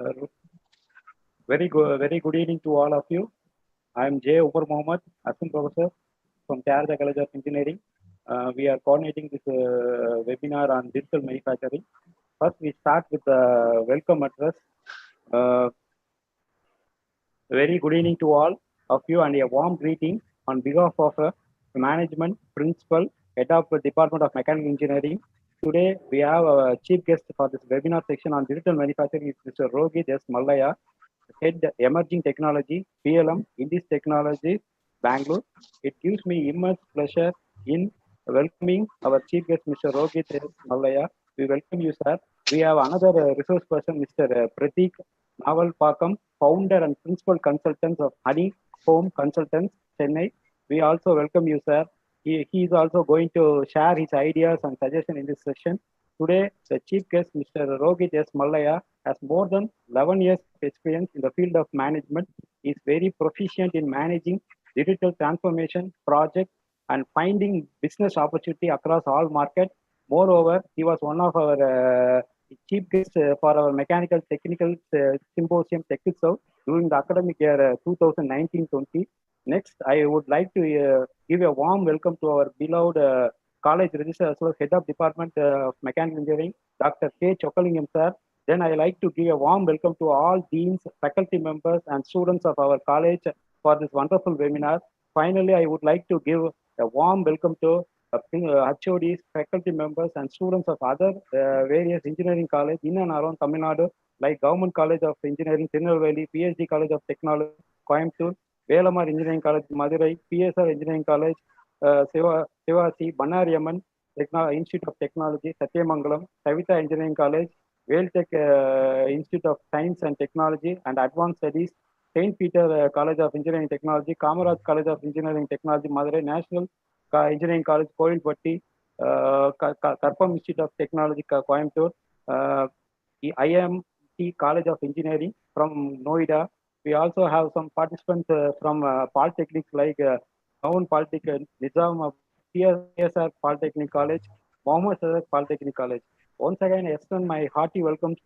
Uh, very good evening to all of you. I am J. Umar Mohammed, Assistant Professor from Thiagarajar Engineering. We are coordinating this webinar on digital manufacturing. First, we start with the welcome address. Uh, Very good evening to all of you and a warm greeting on behalf of management, principal, head of the Department of Mechanical Engineering. Today, we have our chief guest for this webinar section on digital manufacturing is Mr. Rohit S. Mallaya, Head Emerging Technology, PLM, Indus Technology, Bangalore. It gives me immense pleasure in welcoming our chief guest, Mr. Rohit S. Mallaya. We welcome you, sir. We have another resource person, Mr. Pratik Naval Pakam, founder and principal consultants of Honey Home Consultants, Chennai. We also welcome you, sir. He is also going to share his ideas and suggestions in this session. Today, the chief guest, Mr. Rohit S. Mallaya, has more than 11 years of experience in the field of management. He is very proficient in managing digital transformation projects and finding business opportunity across all markets. Moreover, he was one of our chief guest for our mechanical technical symposium TechSouth during the academic year 2019-20. Next, I would like to give a warm welcome to our beloved college registrar as well as head of department of mechanical engineering, Dr. K. Chokalingam sir. Then I like to give a warm welcome to all deans, faculty members, and students of our college for this wonderful webinar. Finally, I would like to give a warm welcome to HODs, faculty members, and students of other various engineering college in and around Tamil Nadu, like Government College of Engineering, Tirunelveli, PhD College of Technology, Coimbatore, Velamar Engineering College, Madurai, PSR Engineering College, Sivasi, Bannariamman Institute of Technology, Satyamangalam, Savita Engineering College, Vailtech Institute of Science and Technology and Advanced Studies, St. Peter College of Engineering Technology, Kamaraj College of Engineering Technology, Madurai, National Engineering College, Koilpatti, Karpam Institute of Technology, Coimbatore, IMT College of Engineering from Noida. We also have some participants from polytechnics like Noun Polytechnic, Nizam, PSR Polytechnic College, Mohammed Sadek Polytechnic College. Once again, I extend my hearty welcome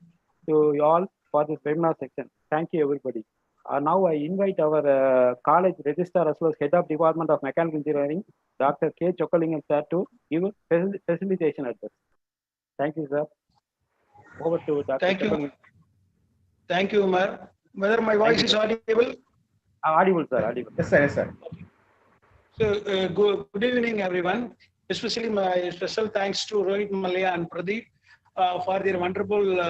to you all for this webinar section. Thank you, everybody. Now I invite our college registrar as well as head of department of mechanical engineering, Dr. K. Chokalingam sir, to give facilitation address. Thank you, sir. Over to Dr. Thank you. Thank you, Umar. Whether my voice is audible? Audible, sir. Audible. Yes, sir. Yes, sir. So, good evening, everyone. Especially my special thanks to Rohit Mallaya and Pradeep for their wonderful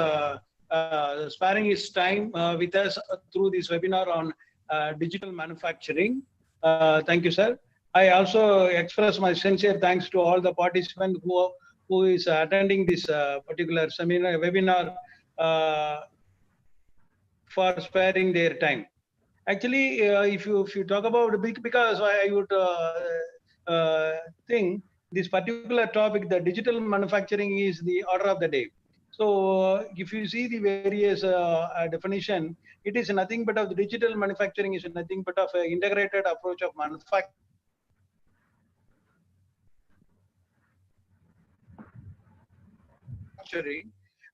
sparing his time with us through this webinar on digital manufacturing. Thank you, sir. I also express my sincere thanks to all the participants who is attending this particular seminar webinar for sparing their time. Actually, if you talk about because I would think this particular topic, the digital manufacturing is the order of the day. So if you see the various definition, it is nothing but of the digital manufacturing is nothing but of an integrated approach of manufacturing.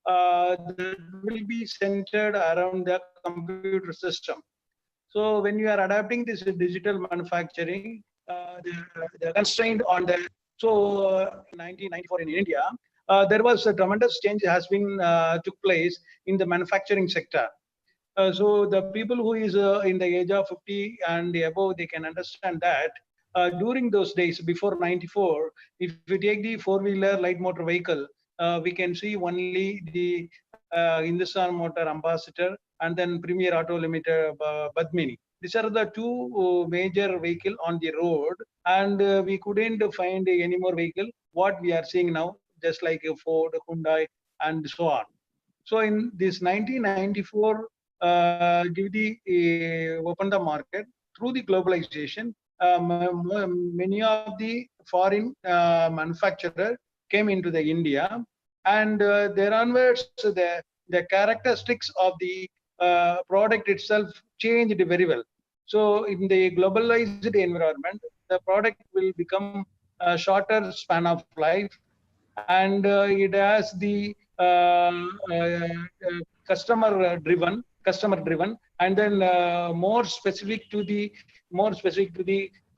That will be centered around the computer system. So when you are adapting this digital manufacturing, the constraint on the 1994 in India, there was a tremendous change has been took place in the manufacturing sector. So the people who is in the age of 50 and above, they can understand that during those days before 94, if you take the four-wheeler light motor vehicle, we can see only the Hindustan Motor Ambassador and then Premier Auto Limited Badmini. These are the two major vehicle on the road, and we couldn't find any more vehicle. What we are seeing now, just like a Ford, Hyundai, and so on. So in this 1994, opened the market through the globalization. Many of the foreign manufacturers came into the India, and there onwards the characteristics of the product itself changed very well. So in the globalized environment, the product will become a shorter span of life, and it has the customer driven, and then more specific to the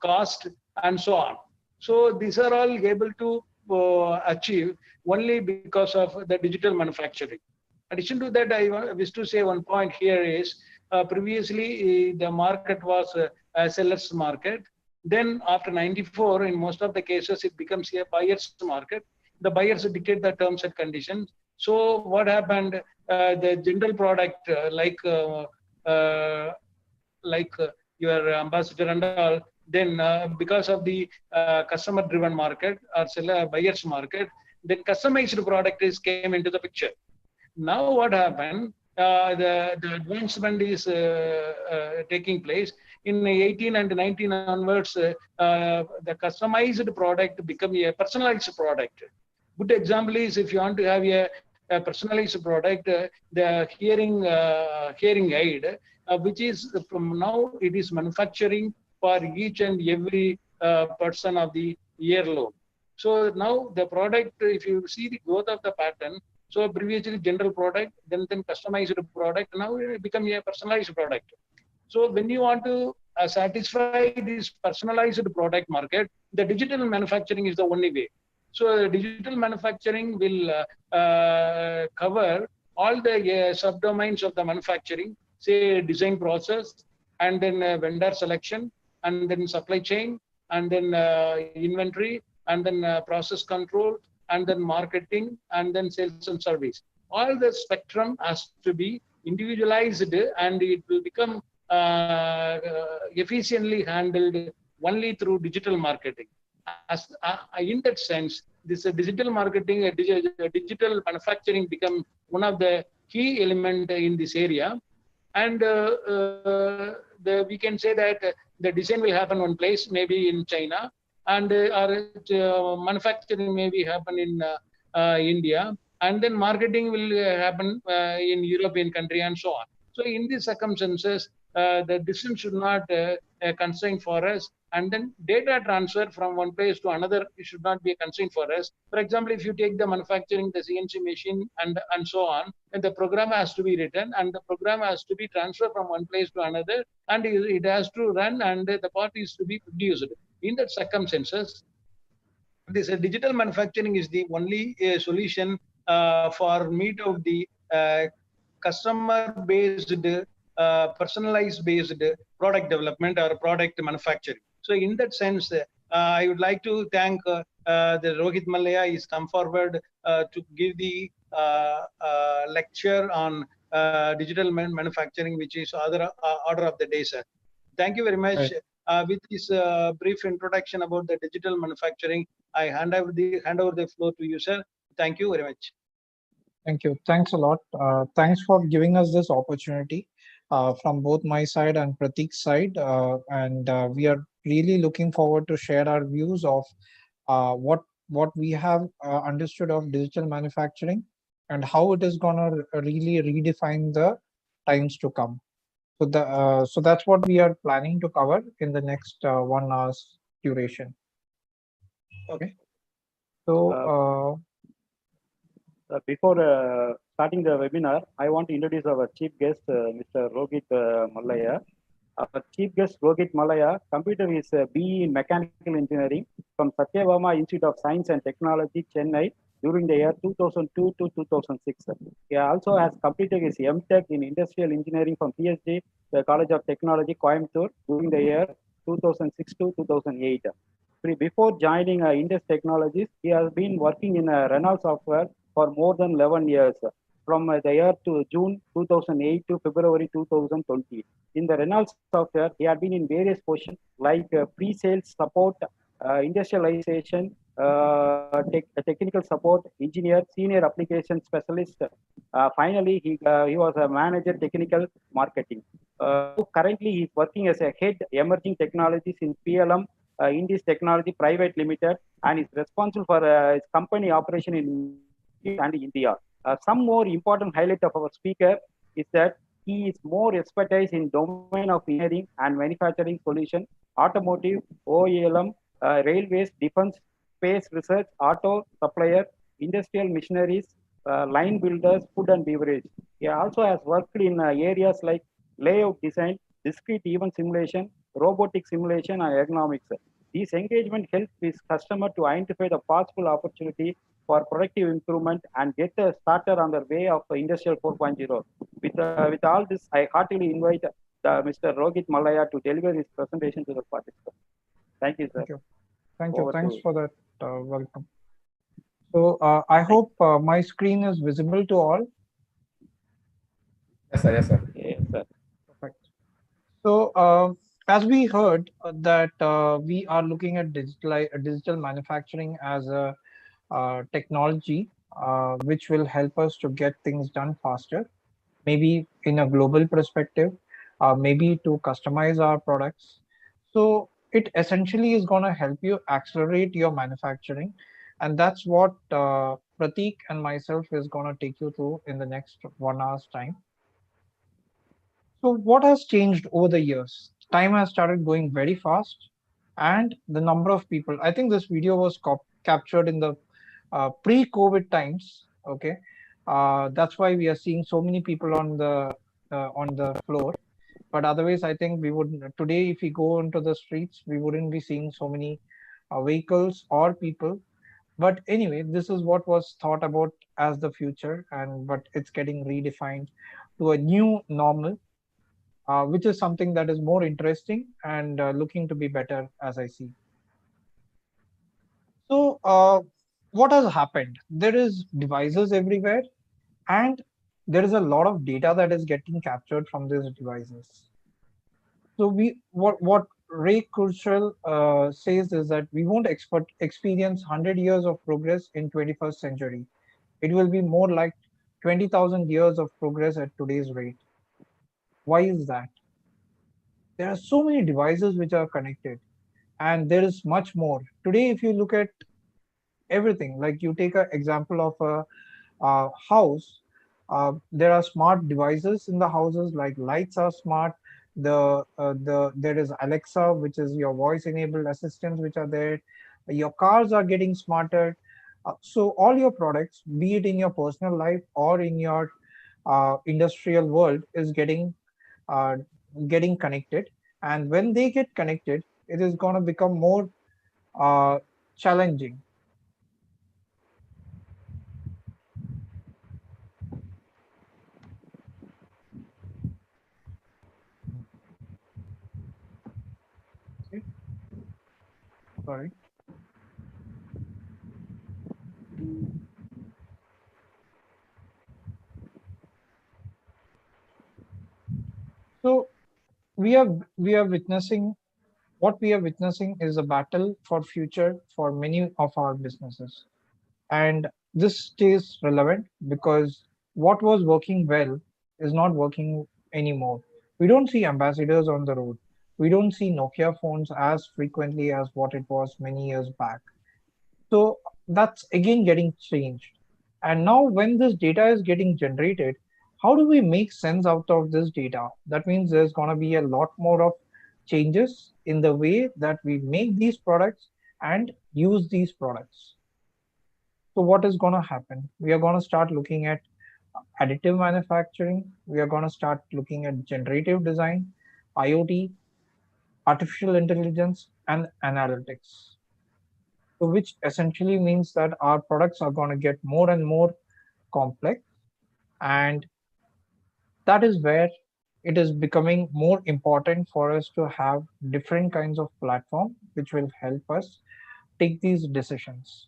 cost and so on. So these are all able to achieve only because of the digital manufacturing. Addition to that, I wish to say one point here is previously the market was a seller's market. Then after 94, in most of the cases, it becomes a buyer's market. The buyers dictate the terms and conditions. So what happened? The general product like your ambassador and all, then because of the customer driven market or seller buyers market, then customized product came into the picture. Now what happened? The advancement is taking place in 18 and 19 onwards. The customized product become a personalized product. Good example is if you want to have a personalized product, the hearing aid, which is from now it is manufacturing for each and every person of the earlobe. So now the product, if you see the growth of the pattern, so previously general product, then customized product, now it become a personalized product. So when you want to satisfy this personalized product market, the digital manufacturing is the only way. So digital manufacturing will cover all the subdomains of the manufacturing, say design process, and then vendor selection, and then supply chain, and then inventory, and then process control, and then marketing, and then sales and service. All the spectrum has to be individualized, and it will become efficiently handled only through digital marketing. In that sense, this digital marketing, digital manufacturing become one of the key element in this area. And we can say that the design will happen one place, maybe in China, and our manufacturing maybe happen in India, and then marketing will happen in European country and so on. So in these circumstances, the distance should not constrain for us, and then data transfer from one place to another should not be a constraint for us. For example, if you take the manufacturing, the CNC machine, and so on, and the program has to be written, and the program has to be transferred from one place to another, and it has to run, and the part is to be produced. In that circumstances, this digital manufacturing is the only solution for meet of the customer based personalized based product development or product manufacturing. So in that sense, I would like to thank the Rohit Mallaya. He's come forward to give the lecture on digital manufacturing, which is order of the day, sir. Thank you very much. Right. With this brief introduction about the digital manufacturing, I hand over the floor to you, sir. Thank you very much. Thank you. Thanks a lot. Thanks for giving us this opportunity from both my side and Pratik's side. And we are really looking forward to share our views of what we have understood of digital manufacturing and how it is going to really redefine the times to come. So that's what we are planning to cover in the next 1 hour's duration. Okay. So before starting the webinar, I want to introduce our chief guest, Mr. Rohit Mallaya. Our chief guest, Rohit Mallaya, computer is BE in Mechanical Engineering from Satyabama Institute of Science and Technology, Chennai, during the year 2002 to 2006. He also has completed his MTech in Industrial Engineering from PhD, the College of Technology, Coimbatore, during the year 2006 to 2008. Before joining Indus Technologies, he has been working in Renault software for more than 11 years, from the year to June 2008 to February 2020. In the Renault software, he had been in various positions like pre-sales support, industrialization, technical support, engineer, senior application specialist. Finally, he was a manager technical marketing. Currently, he is working as a head emerging technologies in PLM, Indus Technology Private Limited, and is responsible for his company operation in and India. Some more important highlight of our speaker is that he is more expertise in domain of engineering and manufacturing solution, automotive, OEM, railways, defense, space research, auto supplier, industrial machineries, line builders, food and beverage. He also has worked in areas like layout design, discrete event simulation, robotic simulation, and ergonomics. These engagement help his customer to identify the possible opportunity for productive improvement and get a starter on the way of Industrial 4.0. With all this, I heartily invite Mr. Rohit Malaya to deliver his presentation to the participants. Thank you, sir. Thank you. Thank you. Over Thanks to for that. Welcome. So I thank hope my screen is visible to all. Yes, sir. Yes, sir. yes, sir. Perfect. So as we heard that we are looking at digital manufacturing as a technology which will help us to get things done faster, maybe in a global perspective, maybe to customize our products. So it essentially is going to help you accelerate your manufacturing. And that's what Prateek and myself is going to take you through in the next 1 hour's time. So what has changed over the years? Time has started going very fast, and the number of people. I think this video was captured in the pre-COVID times. Okay, that's why we are seeing so many people on the floor. But otherwise, I think we would today, if we go into the streets, we wouldn't be seeing so many vehicles or people. But anyway, this is what was thought about as the future, and but it's getting redefined to a new normal, which is something that is more interesting and looking to be better as I see. So, what has happened? There is devices everywhere, and there is a lot of data that is getting captured from these devices. So, what Ray Kurzweil says is that we won't experience 100 years of progress in 21st century. It will be more like 20,000 years of progress at today's rate. Why is that? There are so many devices which are connected, and there is much more today. If you look at everything, like you take an example of a house, there are smart devices in the houses, like lights are smart. There is Alexa, which is your voice enabled assistants which are there. Your cars are getting smarter. So all your products, be it in your personal life or in your industrial world, is uh, getting connected. And when they get connected, it is going to become more uh, challenging. Okay, sorry. So we are witnessing what we are witnessing is a battle for future for many of our businesses, and this stays relevant because what was working well is not working anymore. We don't see ambassadors on the road. We don't see Nokia phones as frequently as what it was many years back. So that's again getting changed. And now, when this data is getting generated, how do we make sense out of this data? That means there's going to be a lot more of changes in the way that we make these products and use these products. So, what is going to happen? We are going to start looking at additive manufacturing, we are going to start looking at generative design, IoT, artificial intelligence, and analytics. So which essentially means that our products are going to get more and more complex, and that is where it is becoming more important for us to have different kinds of platform which will help us take these decisions.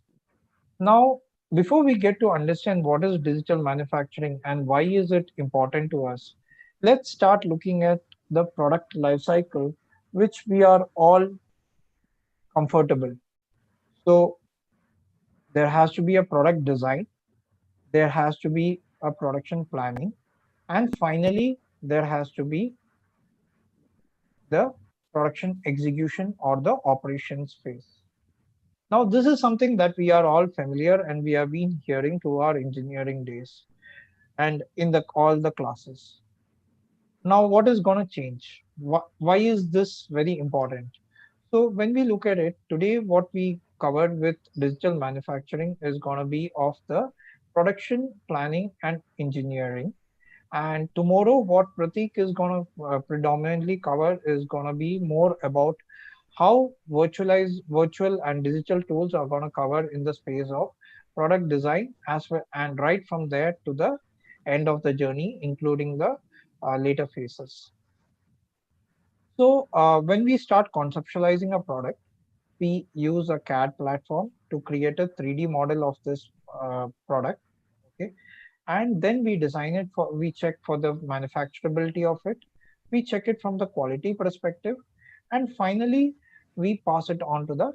Now, before we get to understand what is digital manufacturing and why is it important to us, let's start looking at the product life cycle, which we are all comfortable. So there has to be a product design, there has to be a production planning, and finally, there has to be the production execution or the operations phase. Now, this is something that we are all familiar and we have been hearing through our engineering days and in the all the classes. Now, what is going to change? Why is this very important? So, when we look at it today, what we covered with digital manufacturing is going to be of the production planning and engineering. And tomorrow, what Pratik is going to predominantly cover is going to be more about how virtual and digital tools are going to cover in the space of product design as well, and right from there to the end of the journey, including the later phases. So when we start conceptualizing a product, we use a CAD platform to create a 3D model of this product. Okay, and then we design it for, we check for the manufacturability of it, we check it from the quality perspective, and finally we pass it on to the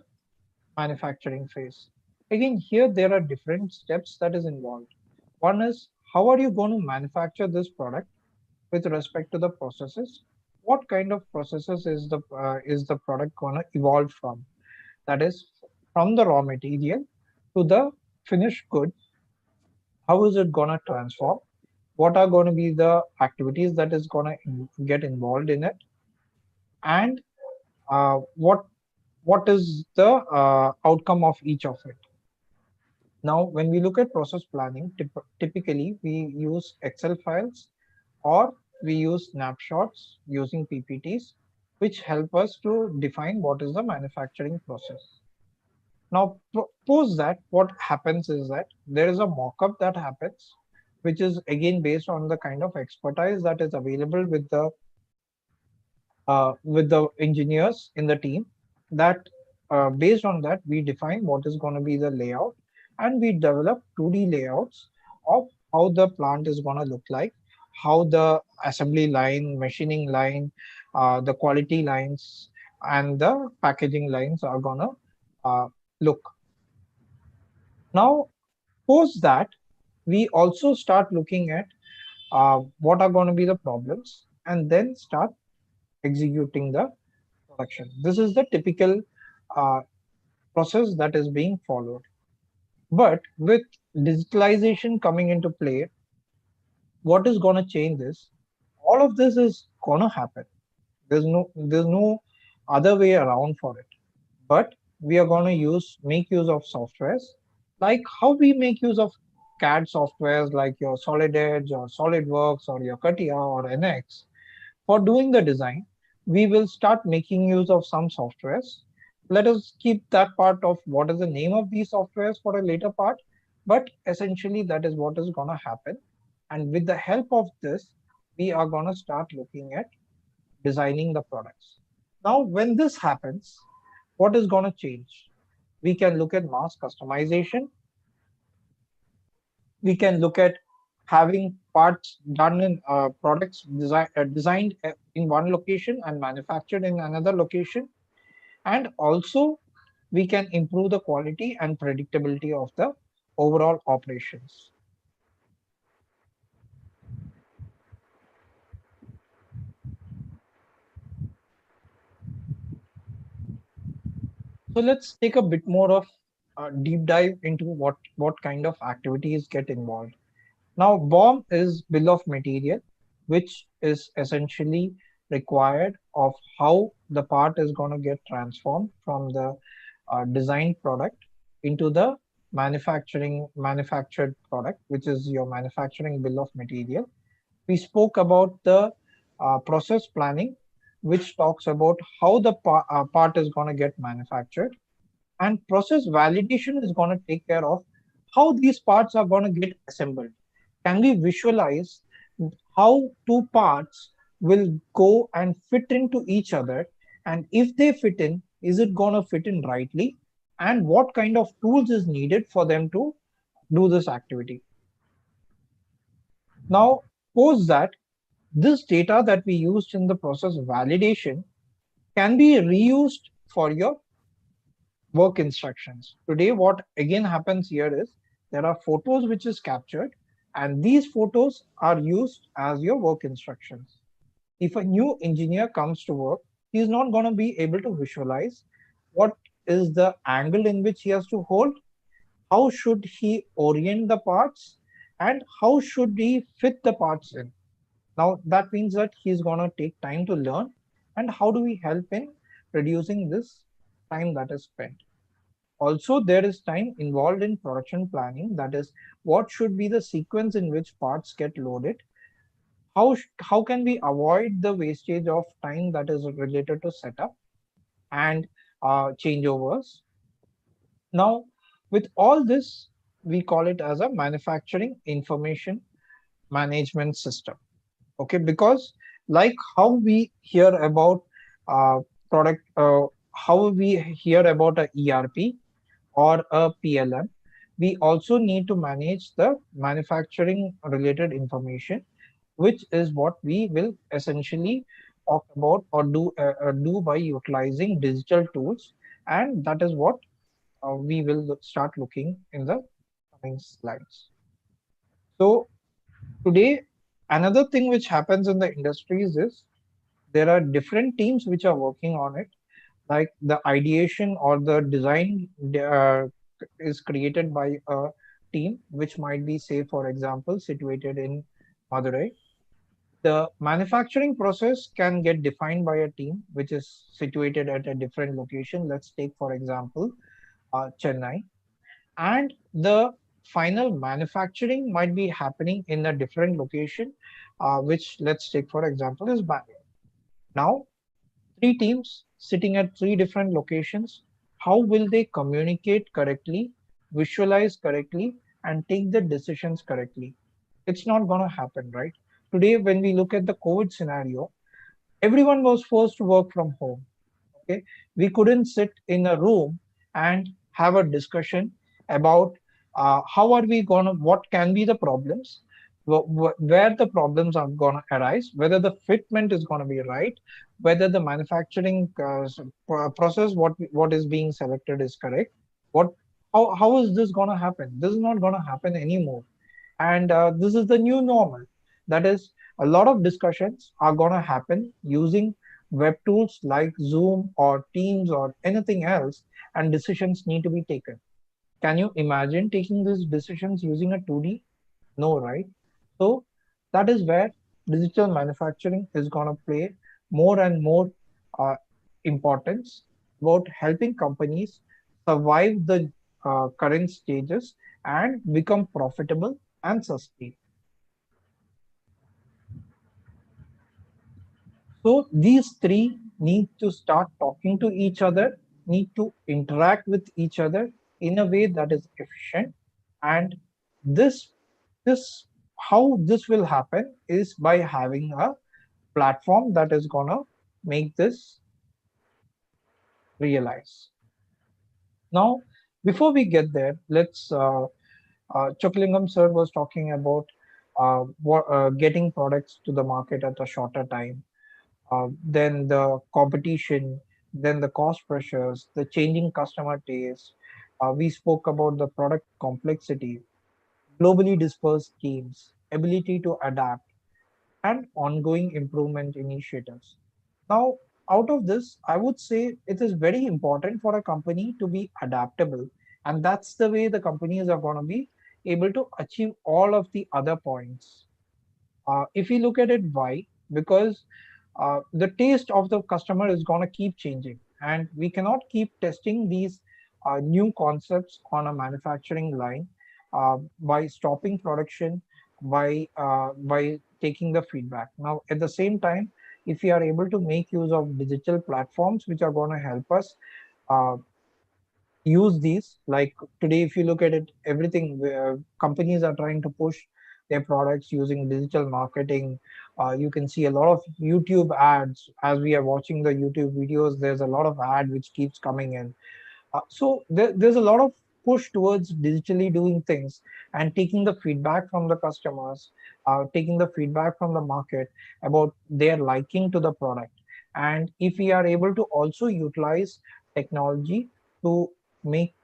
manufacturing phase. Again, here there are different steps that is involved. One is, how are you going to manufacture this product with respect to the processes? What kind of processes is the product going to evolve from? That is, from the raw material to the finished good. How is it going to transform? What are going to be the activities that is going to get involved in it? And what is the outcome of each of it? Now, when we look at process planning, typically we use Excel files or we use snapshots using PPTs, which help us to define what is the manufacturing process. Now, post that, what happens is that there is a mock-up that happens, which is again based on the kind of expertise that is available with the engineers in the team. That based on that, we define what is going to be the layout, and we develop 2D layouts of how the plant is going to look like, how the assembly line, machining line, the quality lines, and the packaging lines are going to look. Now, post that, we also start looking at what are going to be the problems, and then start executing the production. This is the typical uh, process that is being followed. But with digitalization coming into play, what is going to change is all of this is going to happen. There's no other way around for it. But we are going to make use of softwares, like how we make use of CAD softwares like your Solid Edge or SolidWorks or your CATIA or NX. For doing the design, we will start making use of some softwares. Let us keep that part of what is the name of these softwares for a later part, but essentially that is what is going to happen. And with the help of this, we are going to start looking at designing the products. Now, when this happens, what is going to change? We can look at mass customization. We can look at having parts done in products designed in one location and manufactured in another location. And also, we can improve the quality and predictability of the overall operations. So let's take a bit more of a deep dive into what kind of activities get involved. Now, BOM is bill of material, which is essentially required of how the part is going to get transformed from the designed product into the manufactured product, which is your manufacturing bill of material. We spoke about the process planning, which talks about how the part is going to get manufactured, and process validation is going to take care of how these parts are going to get assembled. Can we visualize how two parts will go and fit into each other? And if they fit in, is it going to fit in rightly? And what kind of tools is needed for them to do this activity? Now, suppose that this data that we used in the process validation can be reused for your work instructions. Today, what again happens here is there are photos which is captured, and these photos are used as your work instructions. If a new engineer comes to work, he is not going to be able to visualize what is the angle in which he has to hold, how should he orient the parts, and how should he fit the parts in. Now that means that he's going to take time to learn, and how do we help in reducing this time that is spent? Also, there is time involved in production planning. That is, what should be the sequence in which parts get loaded? How can we avoid the wastage of time that is related to setup and changeovers? Now, with all this, we call it as a manufacturing information management system. Okay, because like how we hear about uh, product, how we hear about a ERP or a PLM, we also need to manage the manufacturing related information, which is what we will essentially talk about or do by utilizing digital tools, and that is what we will start looking in the coming slides. So today, another thing which happens in the industries is there are different teams which are working on it, like the ideation or the design is created by a team which might be, say, for example, situated in Madurai. The manufacturing process can get defined by a team which is situated at a different location. Let's take, for example, Chennai. And the final manufacturing might be happening in a different location, which, let's take, for example, is Bangalore. Now, three teams sitting at three different locations, how will they communicate correctly, visualize correctly, and take the decisions correctly? It's not going to happen, right? Today, when we look at the COVID scenario, everyone was forced to work from home. Okay, we couldn't sit in a room and have a discussion about how are we going to, what can be the problems, where the problems are going to arise, whether the fitment is going to be right, whether the manufacturing process, what is being selected is correct, what how is this going to happen? This is not going to happen anymore, and this is the new normal. That is, a lot of discussions are going to happen using web tools like Zoom or Teams or anything else, and decisions need to be taken. Can you imagine taking these decisions using a 2D? No, right? So that is where digital manufacturing is going to play more and more uh, importance about helping companies survive the current stages and become profitable and sustain. So these three need to start talking to each other, need to interact with each other in a way that is efficient. And this this how this will happen is by having a platform that is gonna make this realize. Now, before we get there, let's Choklingam sir was talking about getting products to the market at a shorter time, then the competition, then the cost pressures, the changing customer taste. We spoke about the product complexity, globally dispersed teams, ability to adapt, and ongoing improvement initiatives. Now, out of this, I would say it is very important for a company to be adaptable. And that's the way the companies are going to be able to achieve all of the other points. If we look at it, why? Because the taste of the customer is going to keep changing, and we cannot keep testing these new concepts on a manufacturing line by stopping production, by taking the feedback. Now, at the same time, if we are able to make use of digital platforms which are going to help us uh, use these, like today if you look at it, everything companies are trying to push their products using digital marketing. You can see a lot of YouTube ads. As we are watching the YouTube videos, there's a lot of ad which keeps coming in. So there's a lot of push towards digitally doing things and taking the feedback from the customers, taking the feedback from the market about their liking to the product. And if we are able to also utilize technology to make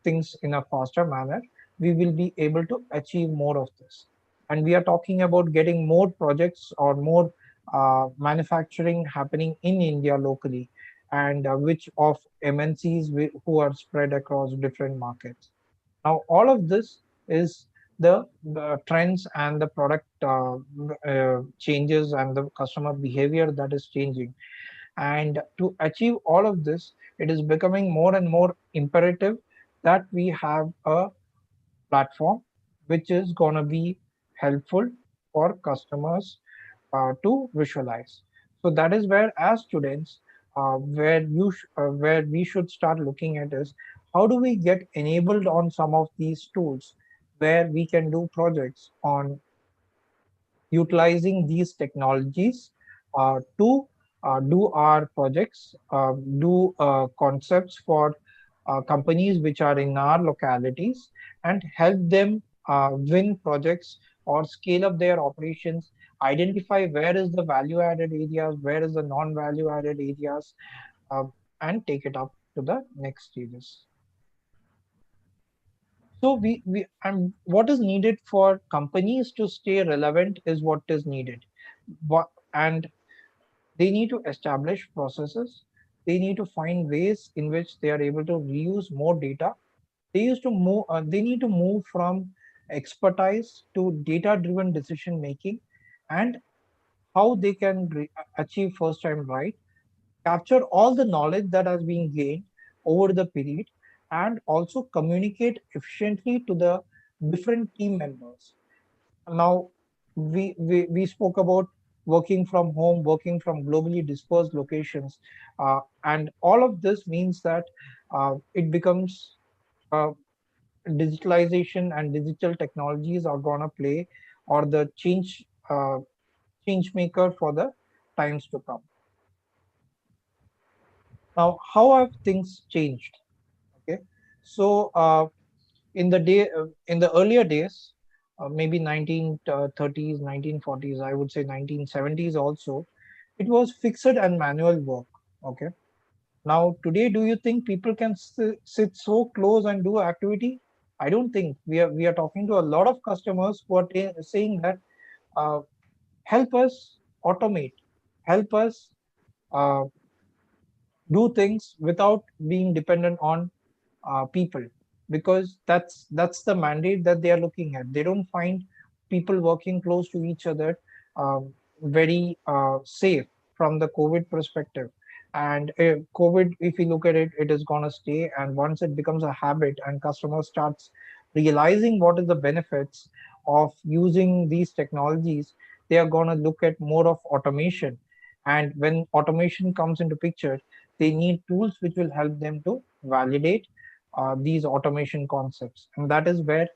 things in a faster manner, we will be able to achieve more of this. And we are talking about getting more projects or more manufacturing happening in India locally, and which of MNCs who are spread across different markets. Now, all of this is the trends and the product changes and the customer behavior that is changing. And to achieve all of this, it is becoming more and more imperative that we have a platform which is going to be helpful for customers to visualize. So that is where, as students, where we should start looking at is how do we get enabled on some of these tools where we can do projects on utilizing these technologies to do our projects, do concepts for companies which are in our localities, and help them win projects or scale up their operations, identify where is the value added areas, where is the non value added areas, uh, and take it up to the next stages. So we and what is needed for companies to stay relevant is what is needed. And they need to establish processes. They need to find ways in which they are able to reuse more data. They need to move from expertise to data-driven decision making, and how they can achieve first time right, capture all the knowledge that has been gained over the period, and also communicate efficiently to the different team members. Now, we spoke about working from home, working from globally dispersed locations, and all of this means that it becomes uh, digitalization and digital technologies are gonna play or the change maker for the times to come. Now, how have things changed? Okay, so in the earlier days, maybe 1930s, 1940s, I would say 1970s also, it was fixed and manual work. Okay, now today, do you think people can sit so close and do activity? I don't think. We are talking to a lot of customers who are saying that uh, help us automate, help us uh, do things without being dependent on people, because that's the mandate that they are looking at. They don't find people working close to each other very safe from the COVID perspective. And COVID, if you look at it, it is going to stay, and once it becomes a habit and customer starts realizing what is the benefits of using these technologies, they are going to look at more of automation. And when automation comes into picture, they need tools which will help them to validate these automation concepts. And that is where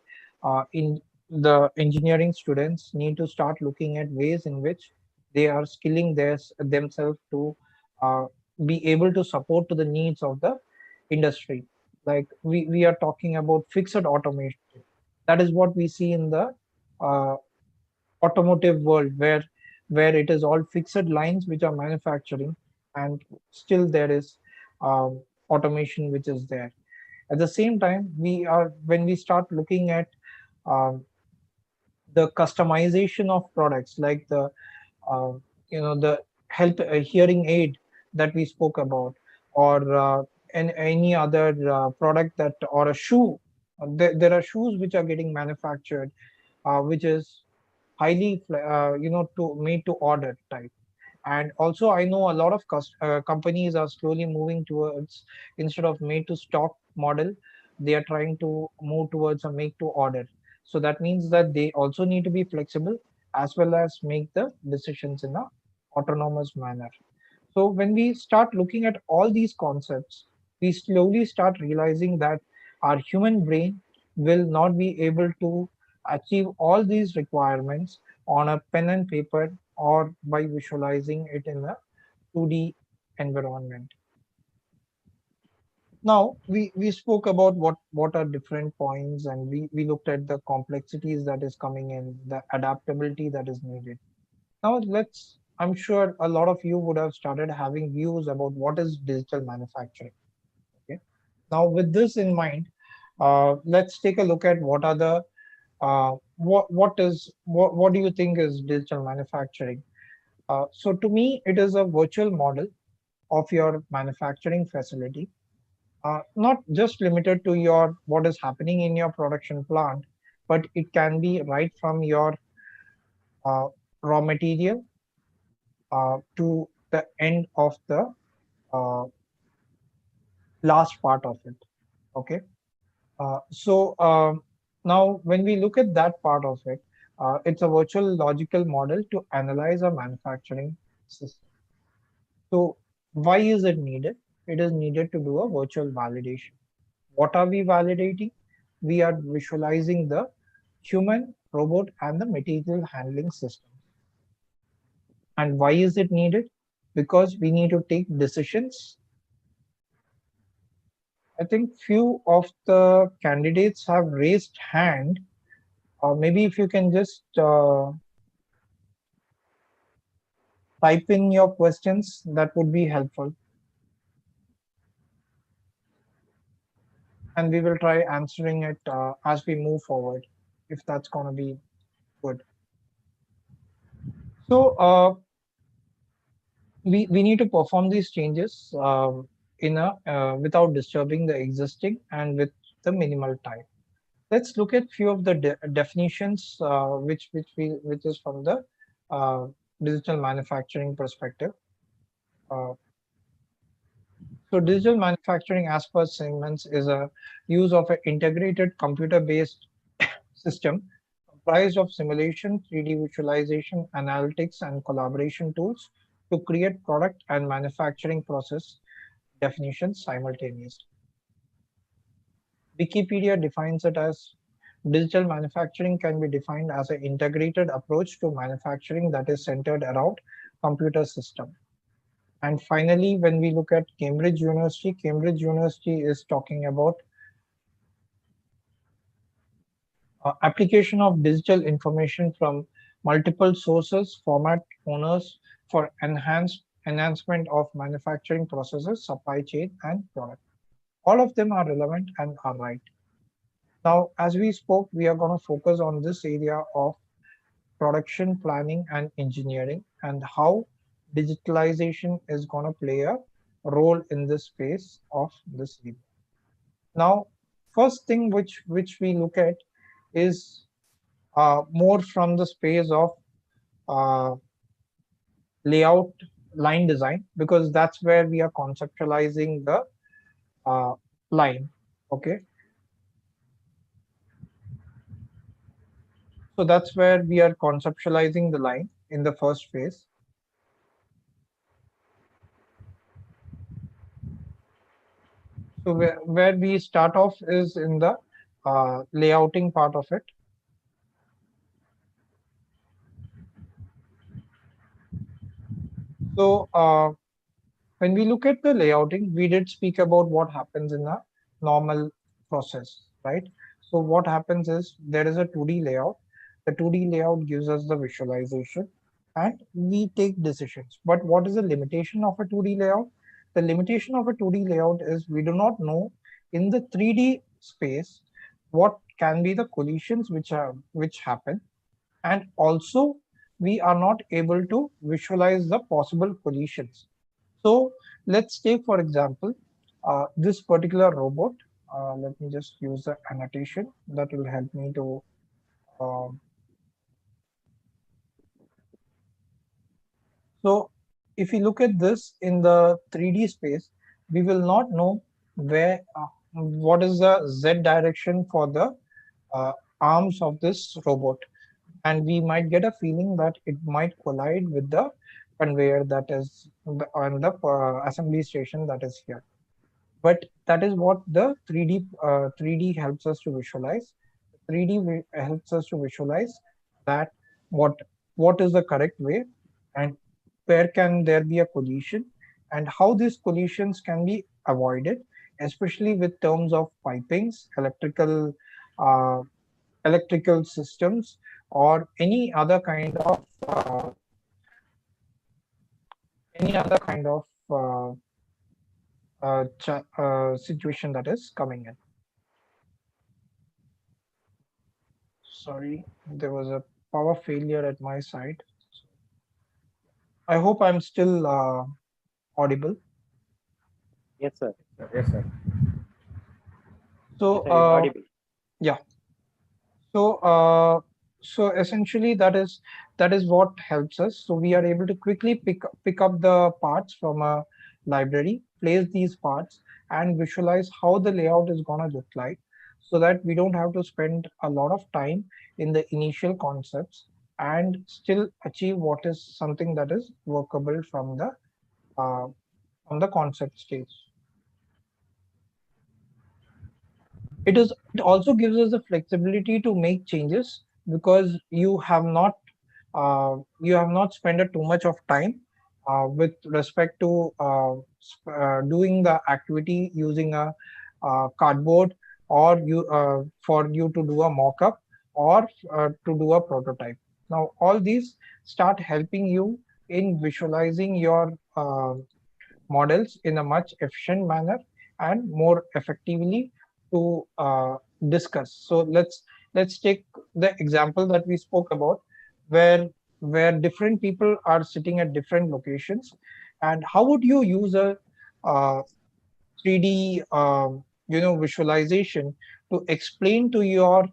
in the engineering students need to start looking at ways in which they are skilling themselves to uh, be able to support to the needs of the industry. Like we are talking about fixed automation. That is what we see in the uh, automotive world, where it is all fixed lines which are manufacturing, and still there is automation which is there. At the same time, when we start looking at um, the customization of products, like the uh, the health hearing aid that we spoke about, or any other product that, or a shoe. There are shoes which are getting manufactured, which is highly to made to order type. And also, I know a lot of companies are slowly moving towards, instead of made to stock model, they are trying to move towards a make to order. So that means that they also need to be flexible as well as make the decisions in a autonomous manner. So when we start looking at all these concepts, we slowly start realizing that our human brain will not be able to achieve all these requirements on a pen and paper or by visualizing it in a 2D environment. Now we spoke about what are different points, and we looked at the complexities that is coming in, the adaptability that is needed. Now I'm sure a lot of you would have started having views about what is digital manufacturing. Okay. Now with this in mind, let's take a look at what are the what do you think is digital manufacturing? So to me, it is a virtual model of your manufacturing facility, not just limited to your what is happening in your production plant, but it can be right from your uh, raw material to the end of the uh, last part of it. Okay. So now when we look at that part of it, it's a virtual logical model to analyze a manufacturing system. So why is it needed? It is needed to do a virtual validation. What are we validating? We are visualizing the human, robot, and the material handling systems. And why is it needed? Because we need to take decisions. I think few of the candidates have raised hand. Maybe if you can just type in your questions, that would be helpful. And we will try answering it as we move forward, if that's going to be good. So we need to perform these changes in a without disturbing the existing and with the minimal time. Let's look at few of the definitions which is from the uh, digital manufacturing perspective. Uh, so digital manufacturing, as per Siemens, is a use of an integrated computer-based system comprised of simulation, 3D visualization, analytics, and collaboration tools to create product and manufacturing process definitions simultaneously. Wikipedia defines it as digital manufacturing can be defined as an integrated approach to manufacturing that is centered around computer system. And finally, when we look at Cambridge University is talking about application of digital information from multiple sources, format owners for enhancement of manufacturing processes, supply chain, and product. All of them are relevant and are right. Now, as we spoke, we are going to focus on this area of production planning and engineering and how digitalization is going to play a role in this space of this area. Now, first thing which we look at is more from the space of uh, layout line design, because that's where we are conceptualizing the uh, line. Okay, so that's where we are conceptualizing the line in the first phase. So where we start off is in the layouting part of it. So when we look at the layouting, we did speak about what happens in a normal process, right? So what happens is there is a 2D layout. The 2D layout gives us the visualization and we take decisions. But what is the limitation of a 2D layout? The limitation of a 2D layout is we do not know in the 3D space what can be the collisions which happen, and also we are not able to visualize the possible collisions. So let's take, for example, this particular robot. Let me just use the annotation that will help me to. um so if you look at this in the 3D space, we will not know where what is the Z direction for the uh, arms of this robot, and we might get a feeling that it might collide with the conveyor that is on the assembly station that is here. But that is what the 3D helps us to visualize. 3D helps us to visualize that what what is the correct way, and where can there be a collision, and how these collisions can be avoided, especially with terms of pipings, uh, electrical systems, or any other kind of situation that is coming in. Sorry, there was a power failure at my side. I hope I'm still audible. Yes, sir. Yes, sir. So Yes, sir, you're audible. yeah, so essentially that is what helps us. So we are able to quickly pick up the parts from a library, place these parts, and visualize how the layout is going to look like, so that we don't have to spend a lot of time in the initial concepts and still achieve what is something that is workable uh, from the concept stage. It also gives us the flexibility to make changes, because you have not spent too much of time with respect to doing the activity using a cardboard, or for you to do a mock-up, or to do a prototype. Now all these start helping you in visualizing your models in a much efficient manner and more effectively to discuss. So let's take the example that we spoke about, where different people are sitting at different locations, and how would you use a uh, 3D visualization to explain to your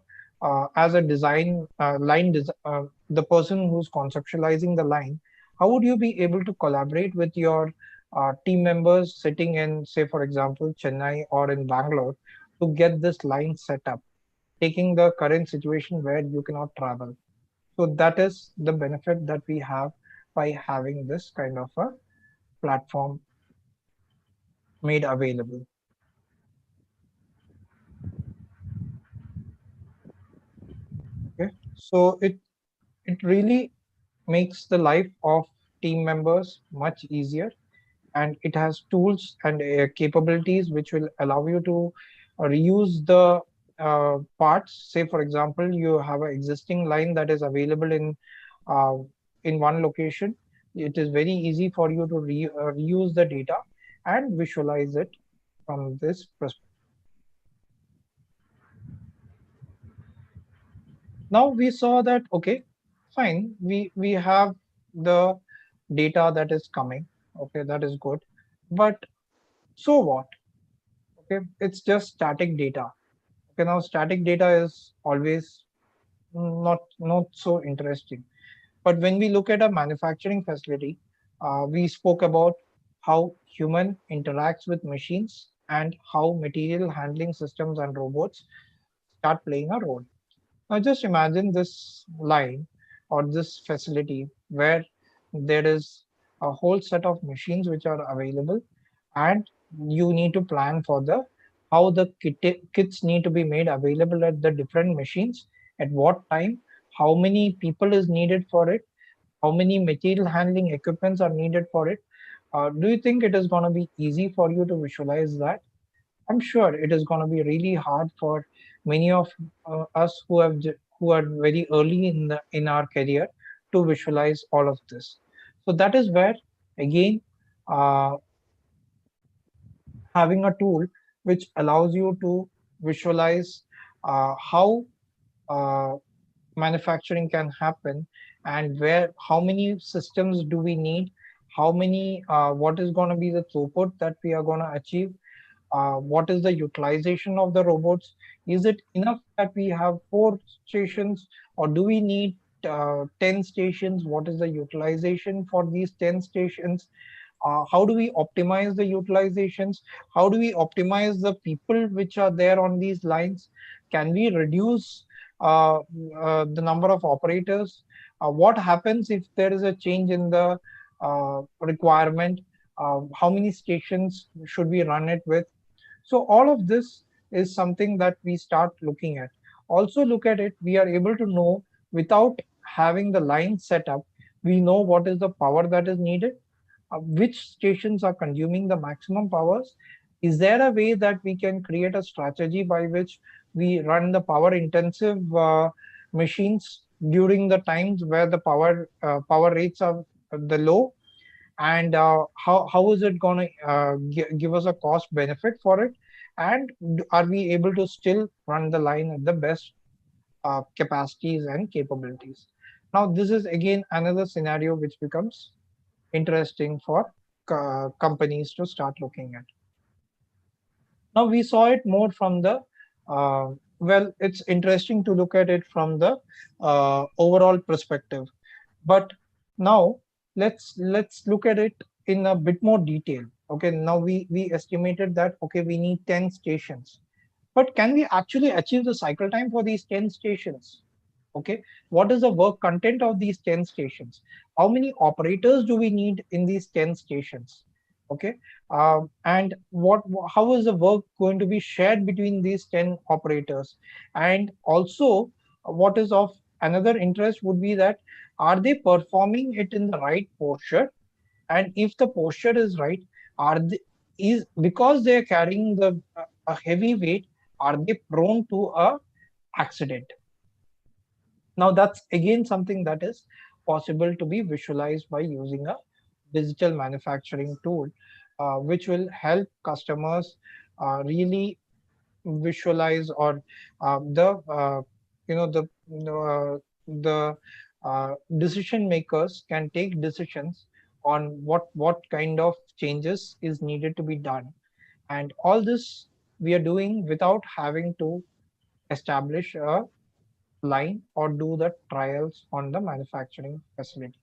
as a design the person who's conceptualizing the line, how would you be able to collaborate with your team members sitting in, say for example, Chennai or in Bangalore, to get this line set up, taking the current situation where you cannot travel. So that is the benefit that we have by having this kind of a platform made available. Okay, so it really makes the life of team members much easier, and it has tools and capabilities which will allow you to reuse the parts. Say for example, you have an existing line that is available uh, in one location. It is very easy for you to reuse the data and visualize it from this perspective. Now we saw that, okay, fine, we have the data that is coming. Okay, that is good, but so what? Okay, it's just static data. Okay, now static data is always not so interesting. But when we look at a manufacturing facility, we spoke about how human interacts with machines and how material handling systems and robots start playing a role. Now just imagine this line or this facility where there is a whole set of machines which are available, and you need to plan for the how the kits need to be made available at the different machines, at what time, how many people is needed for it, how many material handling equipments are needed for it. Do you think it is going to be easy for you to visualize that? I'm sure it is going to be really hard for many of us who are very early in our career to visualize all of this. So that is where, again, uh, having a tool which allows you to visualize how uh, manufacturing can happen, and where how many systems do we need, how many what is going to be the throughput that we are going to achieve, what is the utilization of the robots, is it enough that we have 4 stations, or do we need 10 stations, what is the utilization for these 10 stations, how do we optimize the utilizations, how do we optimize the people which are there on these lines, can we reduce uh, the number of operators, what happens if there is a change in the requirement, how many stations should we run it with. So all of this is something that we start looking at. Also look at it, we are able to know without having the line set up, we know what is the power that is needed, which stations are consuming the maximum powers. Is there a way that we can create a strategy by which we run the power intensive machines during the times where the power rates are the low, and how is it going to give us a cost benefit for it, and are we able to still run the line at the best capacities and capabilities. Now this is again another scenario which becomes interesting for companies to start looking at. Now we saw it more from the well, it's interesting to look at it from the overall perspective, but now let's look at it in a bit more detail. Okay, now we estimated that okay, we need 10 stations. But can we actually achieve the cycle time for these 10 stations? Okay, what is the work content of these 10 stations? How many operators do we need in these 10 stations? Okay, and how is the work going to be shared between these 10 operators? And also, what is of another interest would be that are they performing it in the right posture? And if the posture is right, are they, is because they are carrying a heavy weight, are they prone to a accident? Now that's again something that is possible to be visualized by using a digital manufacturing tool, which will help customers really visualize, or the the decision makers can take decisions on what kind of changes is needed to be done. And all this we are doing without having to establish a line or do the trials on the manufacturing facility.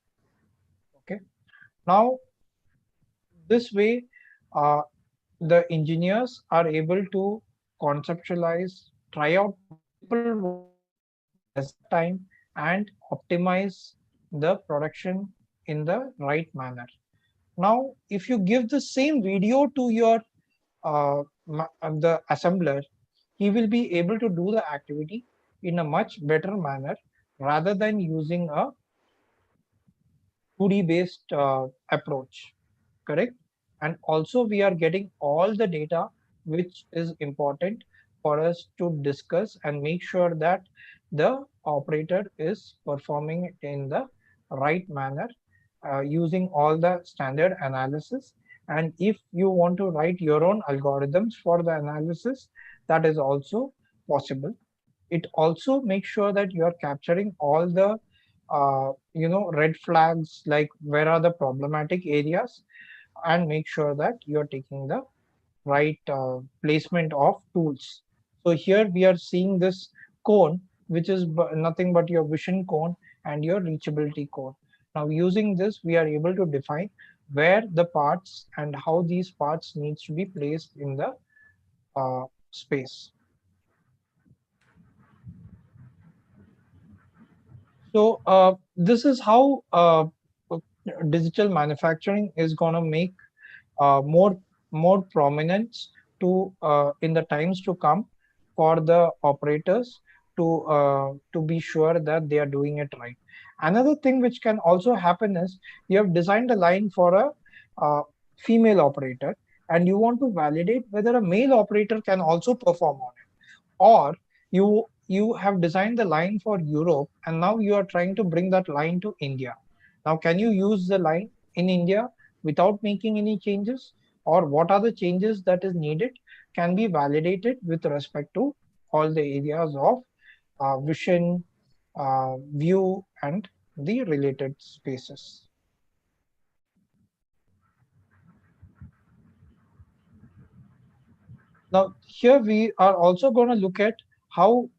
Okay, now this way the engineers are able to conceptualize, try out multiple works less time, and optimize the production in the right manner. Now, if you give the same video to your the assembler, he will be able to do the activity in a much better manner rather than using a 2D based approach, correct? And also we are getting all the data which is important for us to discuss and make sure that the operator is performing it in the right manner using all the standard analysis. And if you want to write your own algorithms for the analysis, that is also possible. It also makes sure that you are capturing all the red flags, like where are the problematic areas, and make sure that you're taking the right placement of tools. So here we are seeing this cone, which is nothing but your vision cone and your reachability cone. Now using this, we are able to define where the parts and how these parts needs to be placed in the space. So this is how digital manufacturing is going to make more prominence in the times to come for the operators to be sure that they are doing it right. Another thing which can also happen is you have designed a line for a uh, female operator, and you want to validate whether a male operator can also perform on it. Or you have designed the line for Europe, and now you are trying to bring that line to India. Now can you use the line in India without making any changes, or what are the changes that is needed can be validated with respect to all the areas of vision, view, and the related spaces. Now here we are also going to look at how.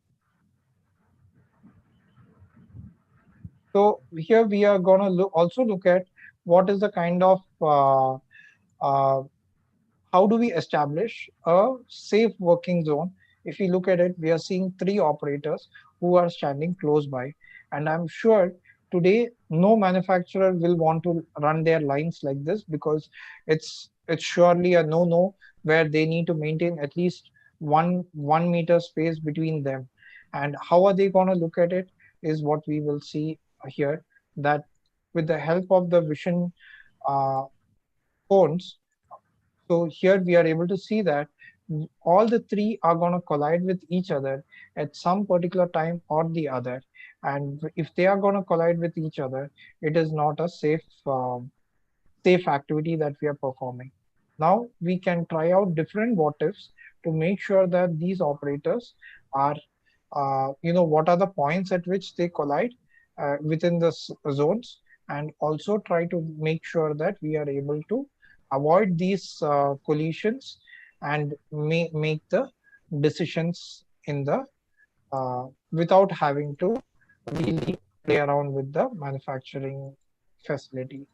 So here we are going to also look at what is the kind of uh, how do we establish a safe working zone. If you look at it, we are seeing three operators who are standing close by, and I'm sure today no manufacturer will want to run their lines like this, because it's surely a no where they need to maintain at least 1 meter space between them. And how are they going to look at it is what we will see here, that with the help of the vision uh, cones. So here we are able to see that all the three are going to collide with each other at some particular time or the other. And if they are going to collide with each other, it is not a safe activity that we are performing. Now we can try out different what ifs to make sure that these operators are, what are the points at which they collide within the zones, and also try to make sure that we are able to avoid these collisions and make the decisions in the without having to really play around with the manufacturing facility.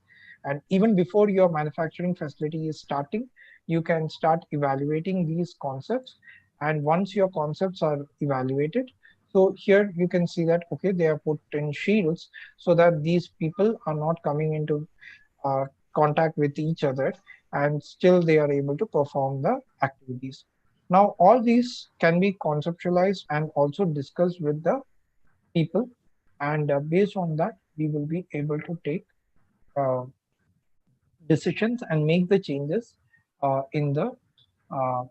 And even before your manufacturing facility is starting, you can start evaluating these concepts. And once your concepts are evaluated, so here you can see that, okay, they are put in shields so that these people are not coming into uh, contact with each other, and still they are able to perform the activities. Now, all these can be conceptualized and also discussed with the people, and based on that, we will be able to take uh, decisions and make the changes uh, in the uh,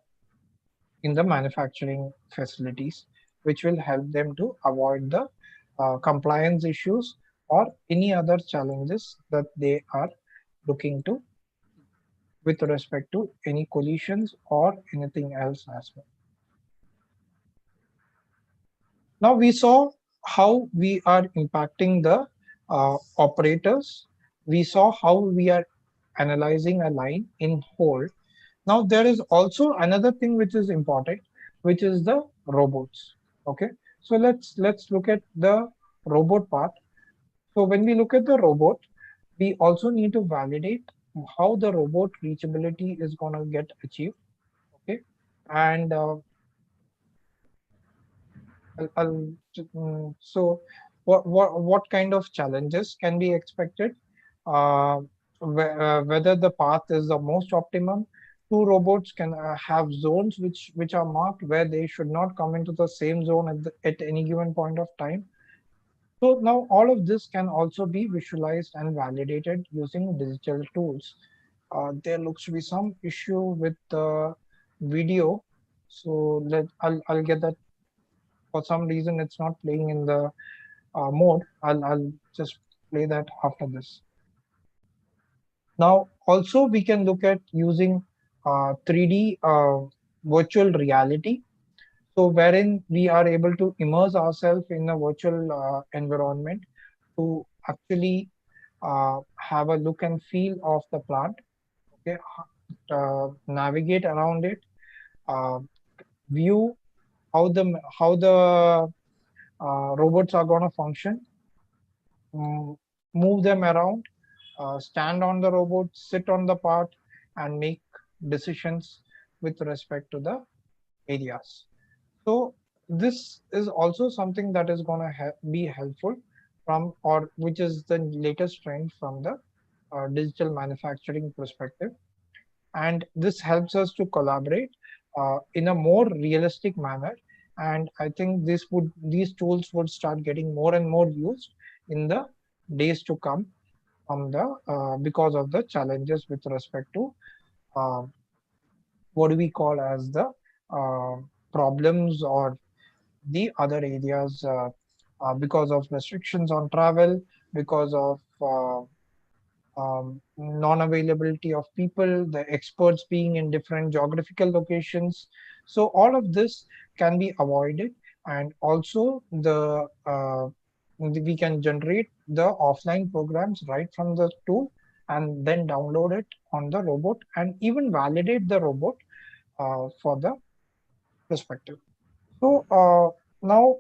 in the manufacturing facilities, which will help them to avoid the compliance issues or any other challenges that they are looking to with respect to any collisions or anything else as well. Now we saw how we are impacting the operators. We saw how we are analyzing a line in whole. Now there is also another thing which is important, which is the robots. Okay, so let's look at the robot part. So when we look at the robot, we also need to validate how the robot reachability is going to get achieved. Okay, and so what kind of challenges can be expected? Uh, Whether the path is the most optimum. Two robots can have zones which are marked where they should not come into the same zone at any given point of time. So now all of this can also be visualized and validated using digital tools. There looks to be some issue with the video, so I'll get that. For some reason it's not playing in the mode. I'll just play that after this. Now also we can look at using 3D virtual reality, so wherein we are able to immerse ourselves in a virtual environment to actually have a look and feel of the plant. Okay, navigate around it, uh, view how the robots are going to function, mm, move them around, stand on the robot, sit on the part, and make decisions with respect to the areas. So this is also something that is going to be helpful from, or which is the latest trend from the digital manufacturing perspective. And this helps us to collaborate in a more realistic manner. And I think these tools would start getting more and more used in the days to come from the because of the challenges with respect to uh, what do we call as the uh, problems or the other areas, because of restrictions on travel, because of non-availability of people, the experts being in different geographical locations. So all of this can be avoided, and also we can generate the offline programs right from the tool and then download it on the robot and even validate the robot for the perspective. So now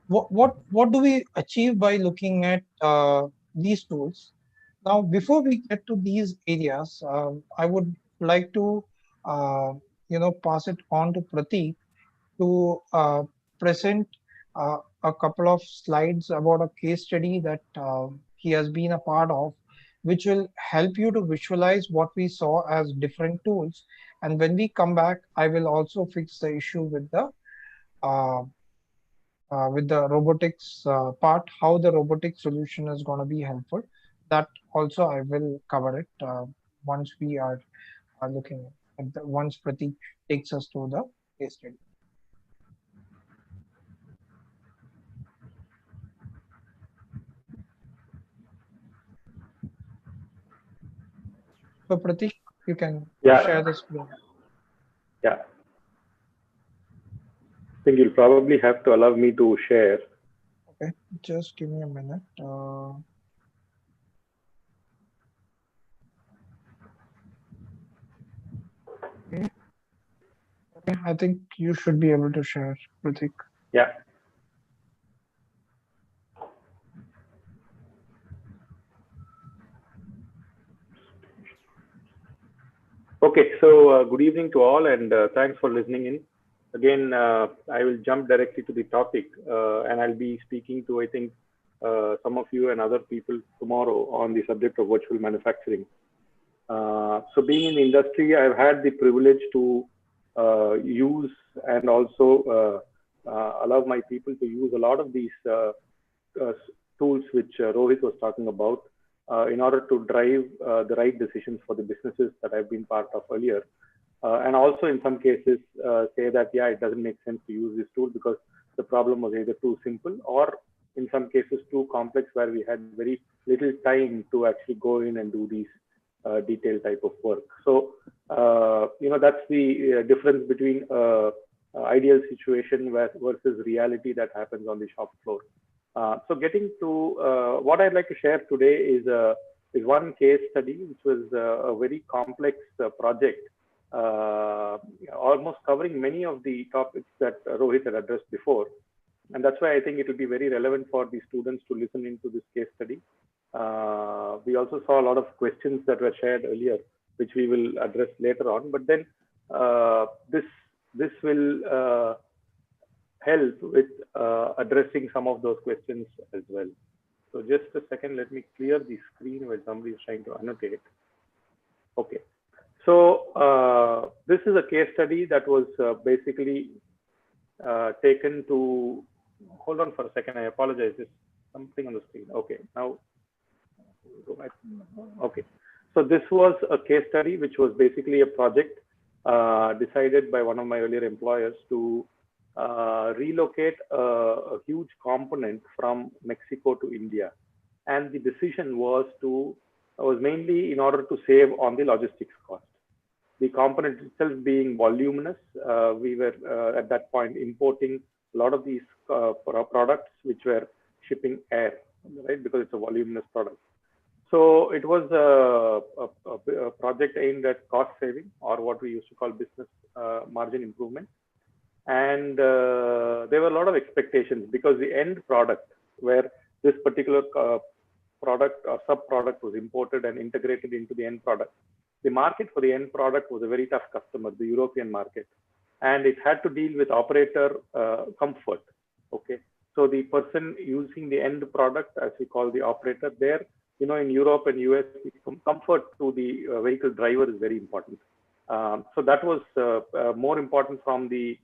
what do we achieve by looking at these tools? Now, before we get to these areas, I would like to pass it on to Prateek to present a couple of slides about a case study that he has been a part of, which will help you to visualize what we saw as different tools. And when we come back, I will also fix the issue uh, with the robotics part, how the robotic solution is going to be helpful. That also I will cover it once we are looking at once Pratik takes us to the case study. So Pratik, you can share Yeah, the screen. yeah. I think you'll probably have to allow me to share. Okay, just give me a minute. Okay. Okay, I think you should be able to share, Pratik. Yeah. Okay, so good evening to all, and thanks for listening in. Again, I will jump directly to the topic, and I'll be speaking to, I think, some of you and other people tomorrow on the subject of virtual manufacturing. So being in the industry, I've had the privilege to use and also allow my people to use a lot of these uh, tools which Rohit was talking about in order to drive the right decisions for the businesses that I've been part of earlier. And also in some cases say that, yeah, it doesn't make sense to use this tool because the problem was either too simple or in some cases too complex where we had very little time to actually go in and do these detailed type of work. So, that's the difference between ideal situation versus reality that happens on the shop floor. So getting to what I'd like to share today is one case study, which was a very complex project, almost covering many of the topics that Rohit had addressed before. And that's why I think it will be very relevant for the students to listen into this case study. We also saw a lot of questions that were shared earlier, which we will address later on. But then this will help with addressing some of those questions as well. So just a second, let me clear the screen where somebody is trying to annotate. Okay. So this is a case study that was basically taken to, hold on for a second, I apologize, there's something on the screen. Okay, now, go back. Okay. So this was a case study, which was basically a project decided by one of my earlier employers to relocate a huge component from Mexico to India. And the decision was mainly in order to save on the logistics cost. The component itself being voluminous, we were at that point importing a lot of these products which were shipping air, right? Because it's a voluminous product. So it was a project aimed at cost saving, or what we used to call business margin improvement. And there were a lot of expectations because the end product where this particular product or sub-product was imported and integrated into the end product, the market for the end product was a very tough customer, the European market. And it had to deal with operator comfort. Okay. So the person using the end product, as we call the operator there, in Europe and US, comfort to the vehicle driver is very important. So that was more important from the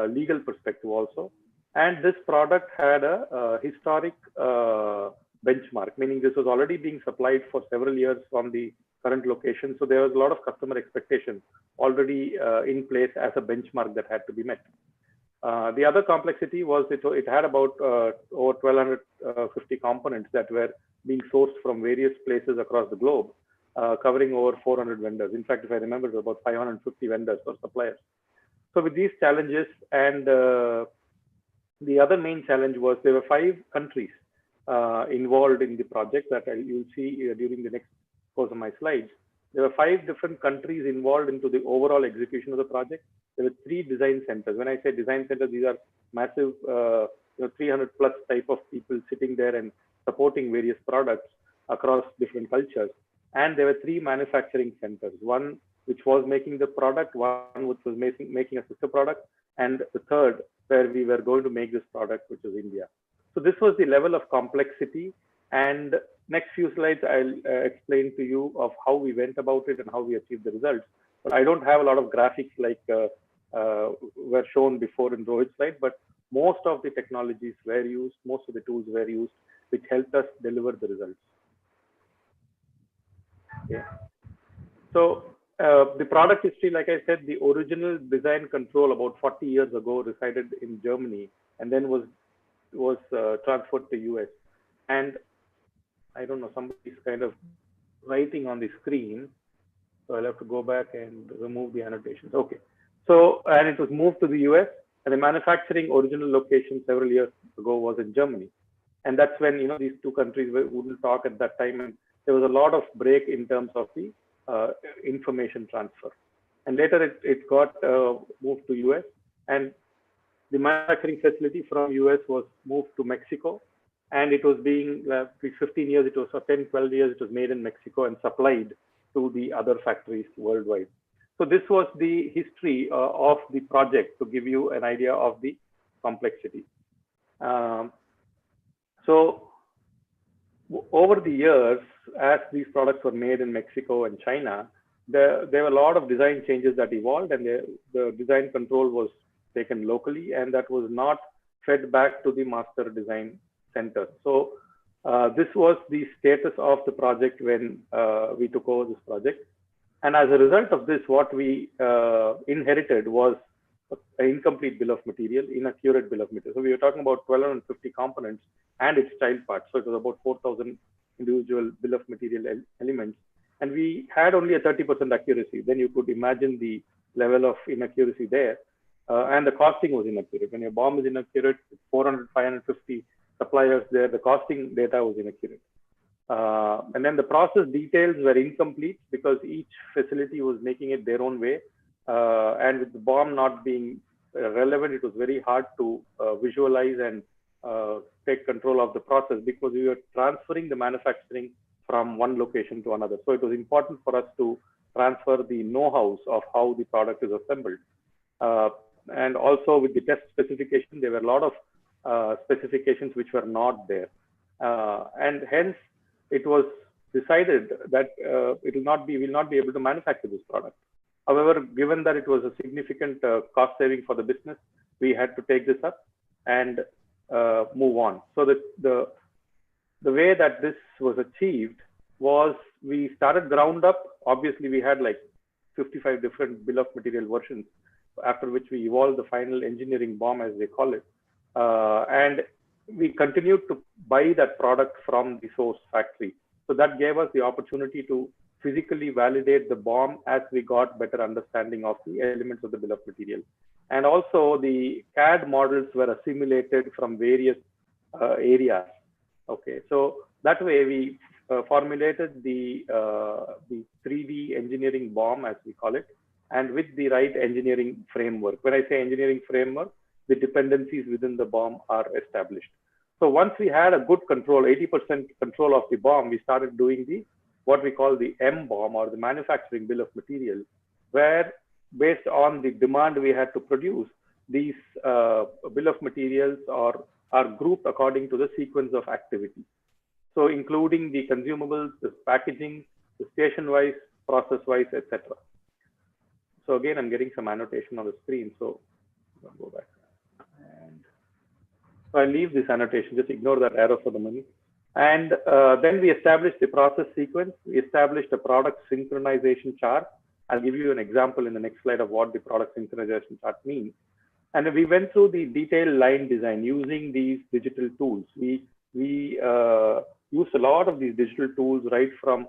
legal perspective also. And this product had a historic benchmark, meaning this was already being supplied for several years from the current location. So there was a lot of customer expectation already in place as a benchmark that had to be met. The other complexity was it had about over 1,250 components that were being sourced from various places across the globe, covering over 400 vendors. In fact, if I remember, it was about 550 vendors or suppliers. So with these challenges, and the other main challenge was there were 5 countries involved in the project that you'll see during the next course of my slides. There were 5 different countries involved into the overall execution of the project. There were 3 design centers. When I say design centers, these are massive 300 plus type of people sitting there and supporting various products across different cultures. And there were 3 manufacturing centers, one which was making the product, one which was making a sister product, and the third where we were going to make this product, which is India. So this was the level of complexity. And next few slides, I'll explain to you of how we went about it and how we achieved the results. But I don't have a lot of graphics like were shown before in Rohit's slide, but most of the technologies were used, most of the tools were used, which helped us deliver the results. Okay. So the product history, like I said, the original design control about 40 years ago resided in Germany and then was transferred to US. And I don't know, somebody's kind of writing on the screen. So I'll have to go back and remove the annotations. Okay. So, and it was moved to the US, and the manufacturing original location several years ago was in Germany. And that's when, these 2 countries wouldn't talk at that time. And there was a lot of break in terms of the information transfer. And later it got moved to US, and the manufacturing facility from US was moved to Mexico. And it was being 15 years, it was for 10, 12 years, it was made in Mexico and supplied to the other factories worldwide. So this was the history of the project to give you an idea of the complexity. So over the years, as these products were made in Mexico and China, there were a lot of design changes that evolved, and the design control was taken locally, and that was not fed back to the master design center. So this was the status of the project when we took over this project. And as a result of this, what we inherited was an incomplete bill of material, inaccurate bill of material. So we were talking about 1,250 components and its child parts. So it was about 4,000 individual bill of material elements. And we had only a 30% accuracy. Then you could imagine the level of inaccuracy there. And the costing was inaccurate. When your BOM is inaccurate, 400, 550 suppliers there, the costing data was inaccurate. And then the process details were incomplete because each facility was making it their own way. And with the BOM not being relevant, it was very hard to visualize and take control of the process because we were transferring the manufacturing from one location to another. So it was important for us to transfer the know-hows of how the product is assembled. And also with the test specification, there were a lot of specifications which were not there. And hence, it was decided that we will not be able to manufacture this product. However, given that it was a significant cost saving for the business, we had to take this up and move on. So the way that this was achieved was we started ground up. Obviously, we had like 55 different bill of material versions, after which we evolved the final engineering BOM, as they call it. And we continued to buy that product from the source factory. So that gave us the opportunity to physically validate the BOM as we got better understanding of the elements of the bill of material. And also the CAD models were assimilated from various areas. Okay, so that way we formulated the 3D engineering BOM, as we call it, and with the right engineering framework. When I say engineering framework, the dependencies within the BOM are established. So once we had a good control, 80% control of the BOM, we started doing the what we call the M-BOM, or the manufacturing bill of material, where based on the demand we had to produce, these bill of materials are grouped according to the sequence of activity. So including the consumables, the packaging, the station-wise, process-wise, etc. So again, I'm getting some annotation on the screen. So I'll go back. And so I leave this annotation, just ignore that arrow for the moment. And then we established the process sequence. We established a product synchronization chart. I'll give you an example in the next slide of what the product synchronization chart means. And we went through the detailed line design using these digital tools. We used a lot of these digital tools right from,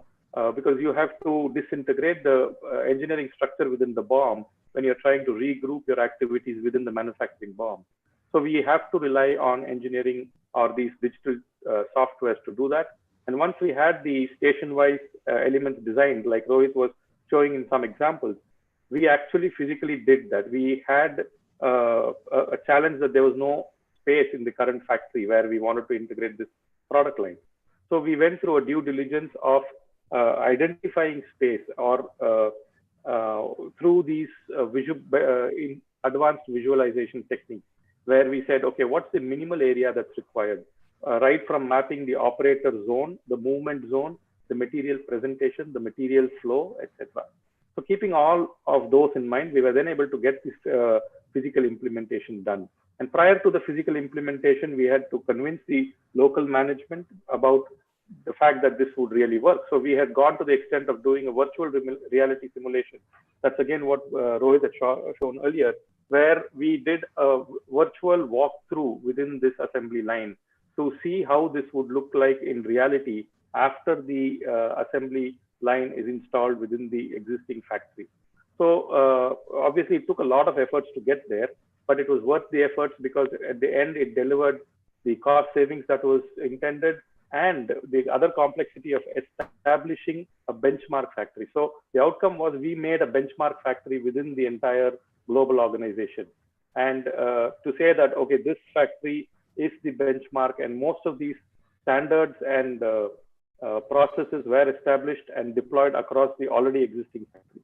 because you have to disintegrate the engineering structure within the BOM when you're trying to regroup your activities within the manufacturing BOM. So we have to rely on engineering or these digital softwares to do that. And once we had the station-wise elements designed, like Rohit was showing in some examples, we actually physically did that. We had a challenge that there was no space in the current factory where we wanted to integrate this product line. So we went through a due diligence of identifying space or through these advanced visualization techniques, where we said, okay, what's the minimal area that's required? Right from mapping the operator zone, the movement zone, the material presentation, the material flow, etc. So keeping all of those in mind, we were then able to get this physical implementation done. And prior to the physical implementation, we had to convince the local management about the fact that this would really work. So we had gone to the extent of doing a virtual reality simulation. That's again what Rohit had shown earlier, where we did a virtual walkthrough within this assembly line to see how this would look like in reality after the assembly line is installed within the existing factory. So obviously it took a lot of efforts to get there, but it was worth the efforts because at the end it delivered the cost savings that was intended and the other complexity of establishing a benchmark factory. So the outcome was we made a benchmark factory within the entire global organization. And to say that, okay, this factory is the benchmark, and most of these standards and processes were established and deployed across the already existing factories.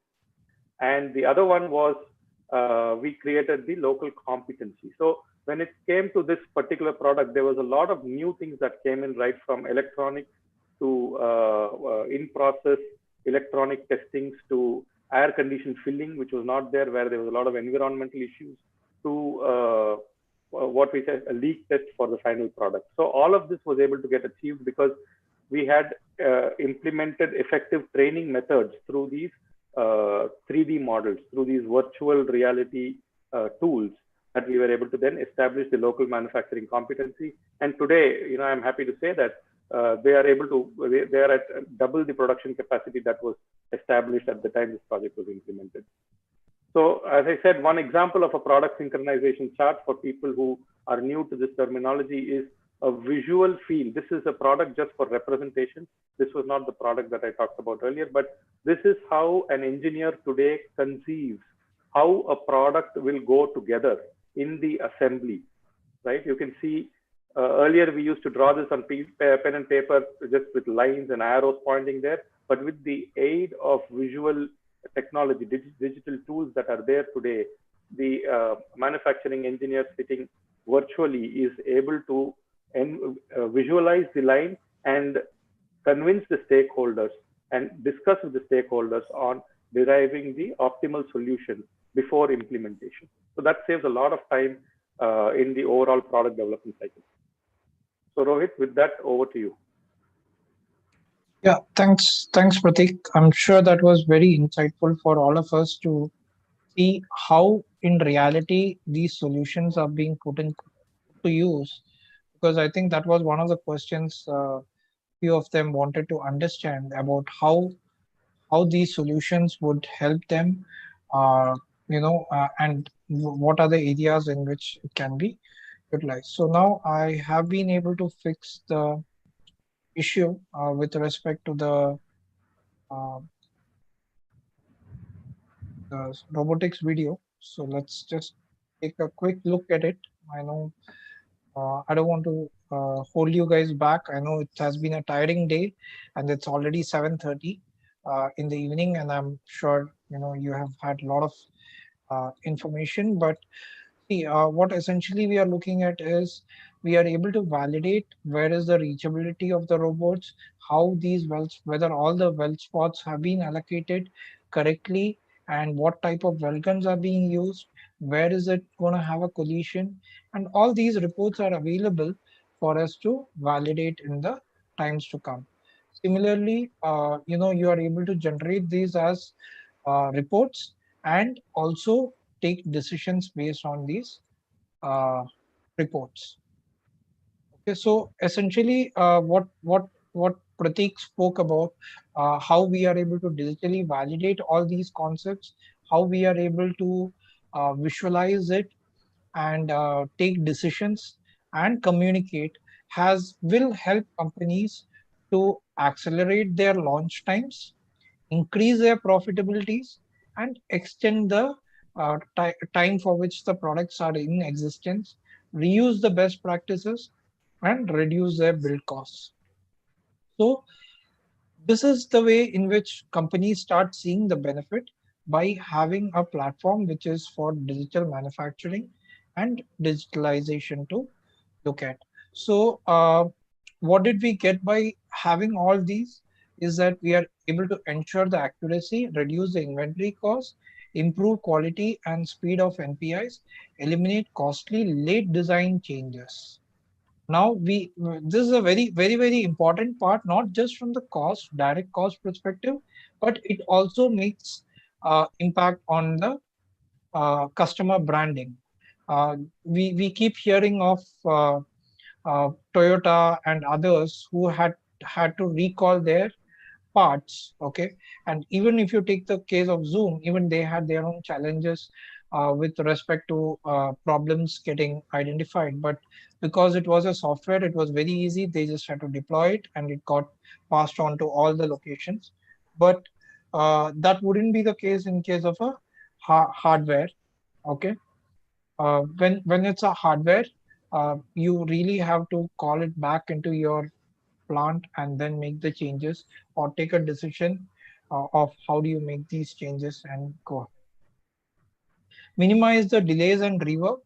And the other one was we created the local competency. So when it came to this particular product, there was a lot of new things that came in, right from electronics to in-process electronic testings to air condition filling, which was not there, where there was a lot of environmental issues, to what we said, a leak test for the final product. So all of this was able to get achieved because we had implemented effective training methods through these 3D models, through these virtual reality tools that we were able to then establish the local manufacturing competency. And today, I'm happy to say that they are able to, they are at double the production capacity that was established at the time this project was implemented. So as I said, one example of a product synchronization chart for people who are new to this terminology is a visual feel. This is a product just for representation. This was not the product that I talked about earlier, but this is how an engineer today conceives how a product will go together in the assembly, right? You can see earlier we used to draw this on pen and paper just with lines and arrows pointing there, but with the aid of visual technology, digital tools that are there today, the manufacturing engineer sitting virtually is able to visualize the line and convince the stakeholders and discuss with the stakeholders on deriving the optimal solution before implementation. So that saves a lot of time in the overall product development cycle. So Rohit, with that, over to you. Yeah, thanks, Pratik. I'm sure that was very insightful for all of us to see how, in reality, these solutions are being put into use. Because I think that was one of the questions few of them wanted to understand about how these solutions would help them, and what are the areas in which it can be utilized. So now I have been able to fix the issue with respect to uh, the robotics video. So let's just take a quick look at it. I know I don't want to hold you guys back. I know it has been a tiring day, and it's already 7:30 in the evening, and I'm sure you have had a lot of information. But see, what essentially we are looking at is we are able to validate where is the reachability of the robots, how these wells, whether all the well spots have been allocated correctly, and what type of well guns are being used, where is it going to have a collision, and all these reports are available for us to validate in the times to come. Similarly, you are able to generate these as reports and also take decisions based on these uh, reports. Okay, so essentially, what Pratik spoke about, how we are able to digitally validate all these concepts, how we are able to visualize it and take decisions and communicate, will help companies to accelerate their launch times, increase their profitabilities, and extend the time for which the products are in existence, reuse the best practices, and reduce their build costs. So this is the way in which companies start seeing the benefit by having a platform which is for digital manufacturing and digitalization to look at. So what did we get by having all these is that we are able to ensure the accuracy, reduce the inventory cost, improve quality and speed of NPIs, eliminate costly late design changes. Now this is a very important part, not just from the direct cost perspective, but it also makes impact on the customer branding. We keep hearing of Toyota and others who had to recall their parts. Okay, and even if you take the case of Zoom, even they had their own challenges with respect to problems getting identified. But because it was a software, it was very easy. They just had to deploy it, and it got passed on to all the locations. But that wouldn't be the case in case of a hardware. Okay, when it's a hardware, you really have to call it back into your plant and then make the changes or take a decision of how do you make these changes and go ahead. Minimize the delays and rework,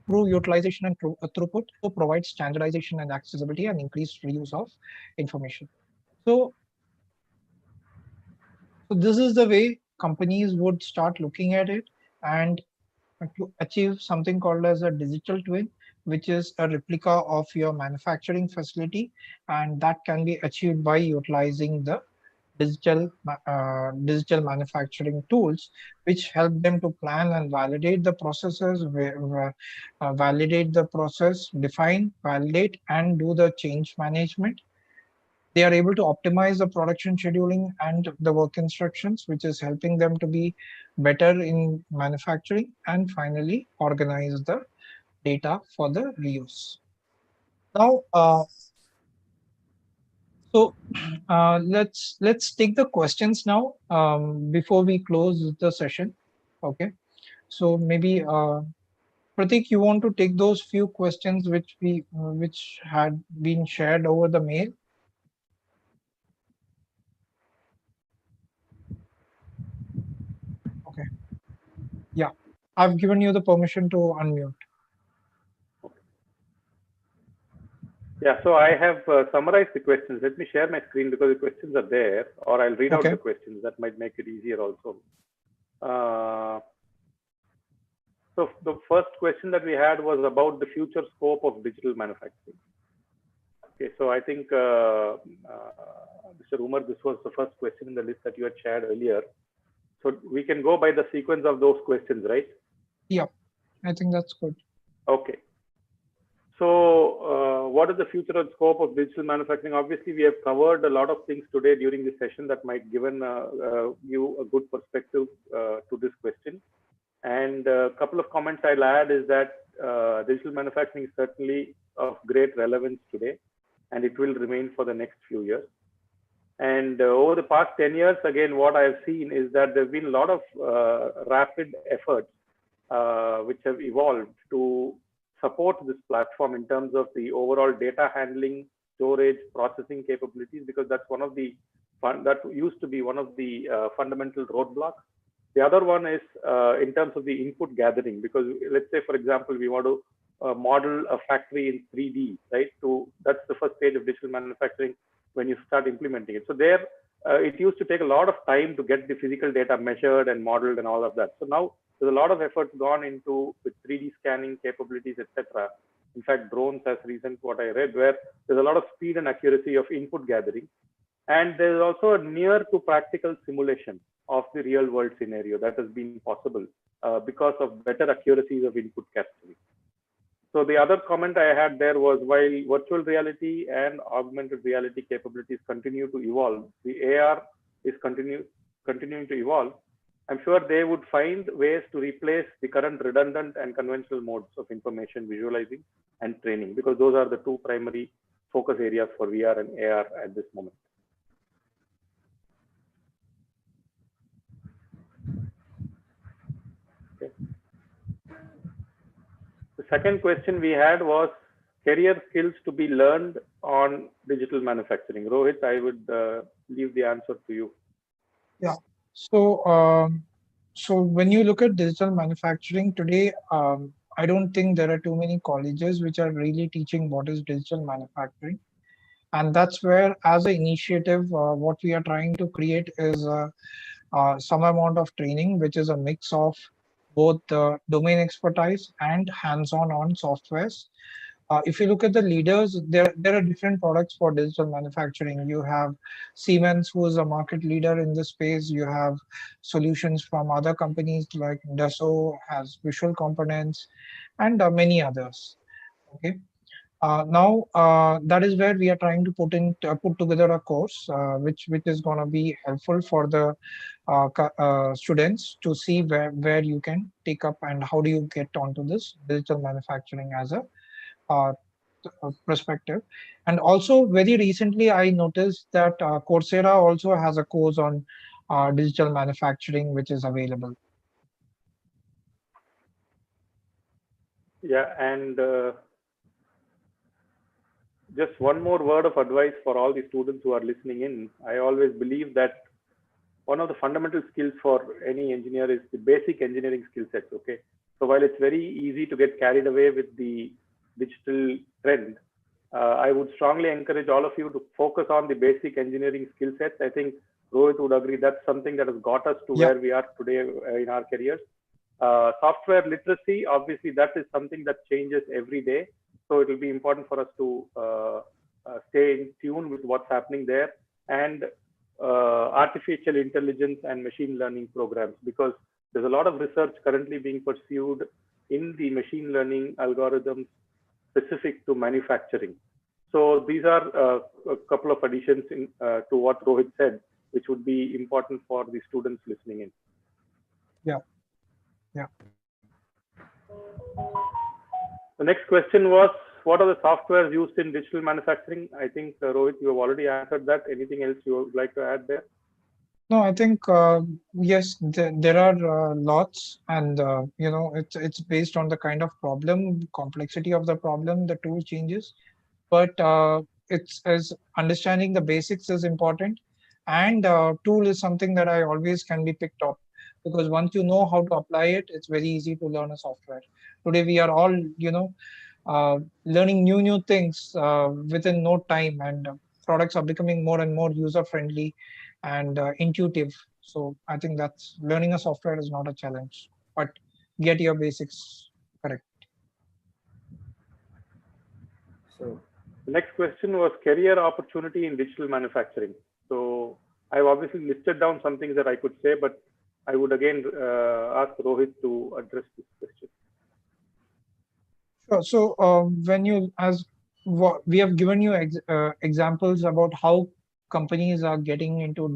improve utilization and throughput, also provide standardization and accessibility and increased reuse of information. So, so this is the way companies would start looking at it, and to achieve something called as a digital twin, which is a replica of your manufacturing facility, and that can be achieved by utilizing the digital manufacturing tools, which help them to plan and validate the processes, validate the process, define, validate, and do the change management. They are able to optimize the production scheduling and the work instructions, which is helping them to be better in manufacturing, and finally organize the data for the reuse. Now, so let's take the questions now before we close the session. Okay, so maybe Pratik, you want to take those few questions which had been shared over the mail? Okay, yeah, I've given you the permission to unmute. Yeah, so I have summarized the questions. Let me share my screen because the questions are there, or I'll read out Okay. the questions. That might make it easier also. So the first question that we had was about the future scope of digital manufacturing. Okay, so I think, Mr. Umar, this was the first question in the list that you had shared earlier. So we can go by the sequence of those questions, right? Yeah, I think that's good. Okay. So what is the future and scope of digital manufacturing? Obviously, we have covered a lot of things today during the session that might given you a good perspective to this question. And a couple of comments I'll add is that digital manufacturing is certainly of great relevance today, and it will remain for the next few years. And over the past 10 years, again, what I've seen is that there's been a lot of rapid efforts which have evolved to support this platform in terms of the overall data handling, storage, processing capabilities, because that's one of the that used to be one of the fundamental roadblocks. The other one is in terms of the input gathering, because let's say, for example, we want to model a factory in 3D, right? So that's the first stage of digital manufacturing when you start implementing it. So there, it used to take a lot of time to get the physical data measured and modeled and all of that. So now there's a lot of effort gone into with 3D scanning capabilities, etc. In fact, drones, as recent what I read, where there's a lot of speed and accuracy of input gathering. And there's also a near to practical simulation of the real world scenario that has been possible because of better accuracies of input capturing. So the other comment I had there was, while virtual reality and augmented reality capabilities continue to evolve, the AR is continuing to evolve. I'm sure they would find ways to replace the current redundant and conventional modes of information visualizing and training, because those are the two primary focus areas for VR and AR at this moment. Okay. The second question we had was career skills to be learned on digital manufacturing. Rohit, I would leave the answer to you. Yeah. So, so when you look at digital manufacturing today, I don't think there are too many colleges which are really teaching what is digital manufacturing. And that's where, as an initiative, what we are trying to create is some amount of training, which is a mix of both domain expertise and hands-on on softwares. If you look at the leaders, there are different products for digital manufacturing. You have Siemens, who is a market leader in this space. You have solutions from other companies like Dassault has visual components, and many others. Okay. Now that is where we are trying to put together a course which is going to be helpful for the students to see where you can take up and how do you get onto this digital manufacturing as a uh, perspective. And also very recently, I noticed that Coursera also has a course on digital manufacturing, which is available. Yeah, and just one more word of advice for all the students who are listening in. I always believe that one of the fundamental skills for any engineer is the basic engineering skill sets. Okay, so while it's very easy to get carried away with the digital trend, I would strongly encourage all of you to focus on the basic engineering skill sets. I think Rohit would agree that's something that has got us to Yeah. where we are today in our careers. Software literacy, obviously, that is something that changes every day. So it will be important for us to stay in tune with what's happening there, and artificial intelligence and machine learning programs, because there's a lot of research currently being pursued in the machine learning algorithms specific to manufacturing. So these are a couple of additions to what Rohit said, which would be important for the students listening in. Yeah. Yeah. The next question was, what are the softwares used in digital manufacturing? I think, Rohit, you have already answered that. Anything else you would like to add there? No, I think yes, there are lots, and it's based on the kind of problem, complexity of the problem, the tool changes. But it's as understanding the basics is important, and tool is something that I always can be picked up, because once you know how to apply it, it's very easy to learn a software. Today we are all learning new things within no time, and products are becoming more and more user friendly and intuitive. So I think that's learning a software is not a challenge, but get your basics correct. So the next question was career opportunity in digital manufacturing. So I've obviously listed down some things that I could say, but I would again ask Rohit to address this question. Sure. So when you, as we have given you examples about how companies are getting into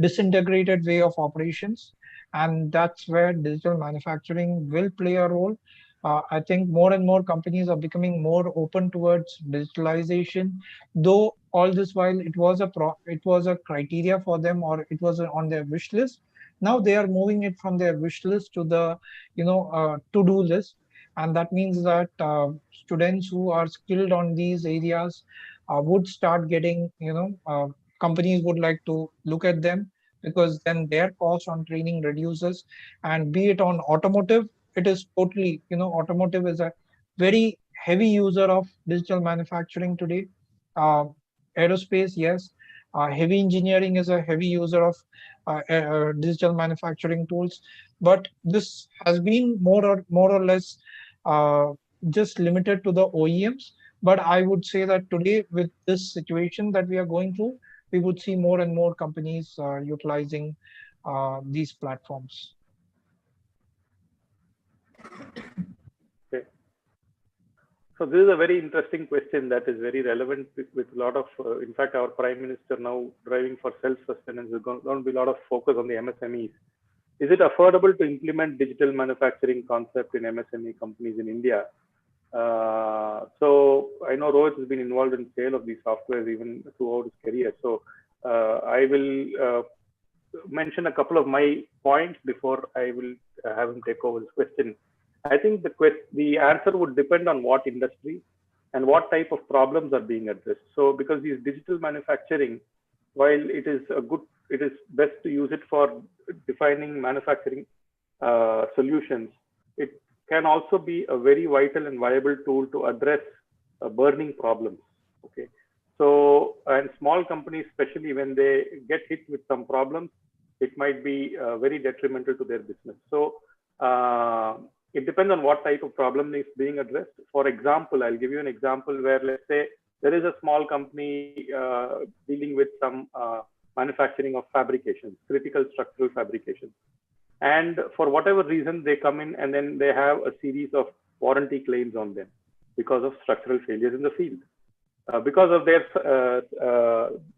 disintegrated way of operations, and that's where digital manufacturing will play a role. I think more and more companies are becoming more open towards digitalization, though all this while it was a criteria for them, or it was on their wish list. Now they are moving it from their wish list to the to-do list, and that means that students who are skilled on these areas would start getting, companies would like to look at them, because then their cost on training reduces. And be it on automotive, it is totally, automotive is a very heavy user of digital manufacturing today. uh, Aerospace, yes. Heavy engineering is a heavy user of digital manufacturing tools, but this has been more or less uh, just limited to the OEMs. But I would say that today, with this situation that we are going through, we would see more and more companies utilizing these platforms. Okay. So this is a very interesting question that is very relevant with a lot of, in fact, our Prime Minister now driving for self-sustenance. There's going to be a lot of focus on the MSMEs. Is it affordable to implement digital manufacturing concept in MSME companies in India? So I know Rohit has been involved in sale of these softwares even throughout his career. So I will mention a couple of my points before I will have him take over this question. I think the answer would depend on what industry and what type of problems are being addressed. So because these digital manufacturing, while it is best to use it for defining manufacturing solutions, it can also be a very vital and viable tool to address burning problems. Okay. So, and small companies, especially when they get hit with some problems, it might be very detrimental to their business. So, it depends on what type of problem is being addressed. For example, I'll give you an example where, let's say, there is a small company dealing with some manufacturing of fabrications, critical structural fabrications. And for whatever reason, they come in and then they have a series of warranty claims on them because of structural failures in the field. Because of their,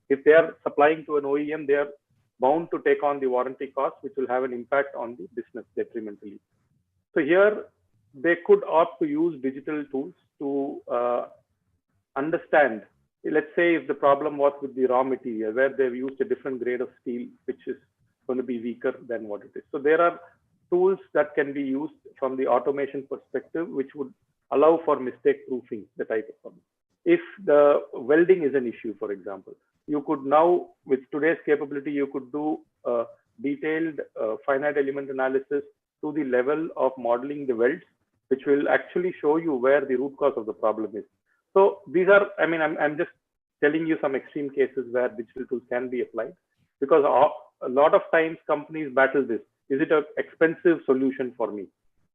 if they are supplying to an OEM, they are bound to take on the warranty cost, which will have an impact on the business detrimentally. So here, they could opt to use digital tools to understand. Let's say if the problem was with the raw material, where they've used a different grade of steel, which is going to be weaker than what it is. So there are tools that can be used from the automation perspective, which would allow for mistake proofing the type of problem. if the welding is an issue, for example, you could now, with today's capability, you could do detailed finite element analysis to the level of modeling the welds, which will actually show you where the root cause of the problem is. So these are, I mean, I'm just telling you some extreme cases where digital tools can be applied, because a lot of times companies battle this. Is it an expensive solution for me?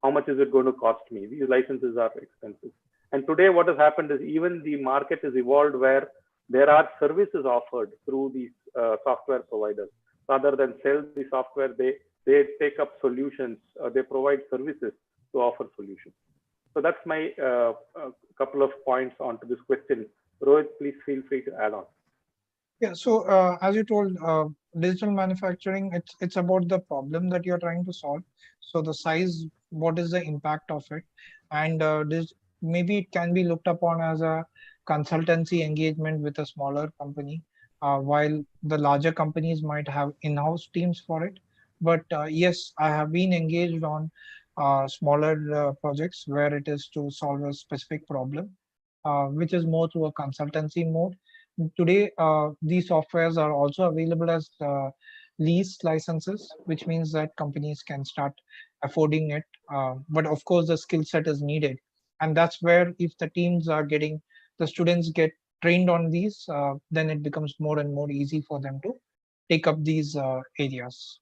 How much is it going to cost me? These licenses are expensive. And today what has happened is even the market has evolved where there are services offered through these software providers. Rather than sell the software, they take up solutions, they provide services to offer solutions. So that's my couple of points onto this question. Rohit, please feel free to add on. Yeah, so as you told, digital manufacturing, it's about the problem that you're trying to solve. So the size, what is the impact of it? And this maybe it can be looked upon as a consultancy engagement with a smaller company, while the larger companies might have in-house teams for it. But yes, I have been engaged on smaller projects where it is to solve a specific problem, which is more through a consultancy mode. Today, these softwares are also available as lease licenses, which means that companies can start affording it. But of course, the skill set is needed. And that's where if the teams are getting, the students get trained on these, then it becomes more and more easy for them to take up these areas.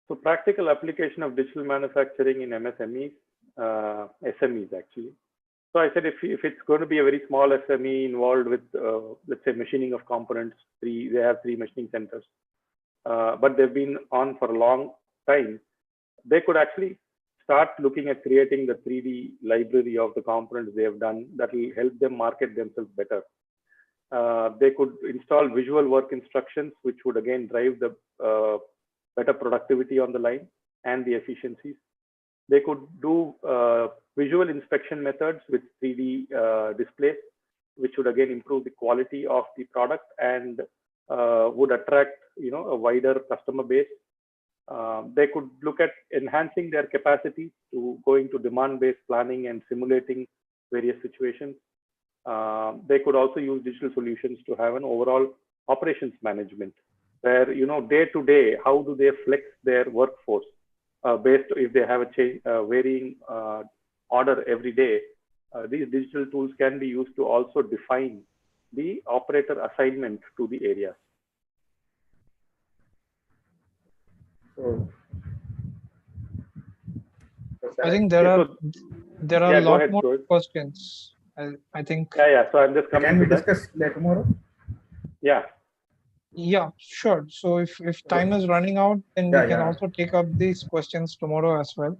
So practical application of digital manufacturing in MSMEs, SMEs actually. So I said if it's going to be a very small SME involved with, let's say, machining of components, they have 3 machining centers, but they've been on for a long time, they could actually start looking at creating the 3D library of the components they have done that will help them market themselves better. They could install visual work instructions, which would again drive the better productivity on the line and the efficiencies. They could do visual inspection methods with 3D displays, which would again improve the quality of the product and would attract a wider customer base. They could look at enhancing their capacity to going to demand-based planning and simulating various situations. They could also use digital solutions to have an overall operations management, where day to day, how do they flex their workforce based if they have a change, varying order every day. These digital tools can be used to also define the operator assignment to the areas. So, I think there are a lot more questions. I think. Yeah. So I'm just coming. Can we discuss that tomorrow? Yeah. Yeah, sure. So if time is running out, then we can also take up these questions tomorrow as well.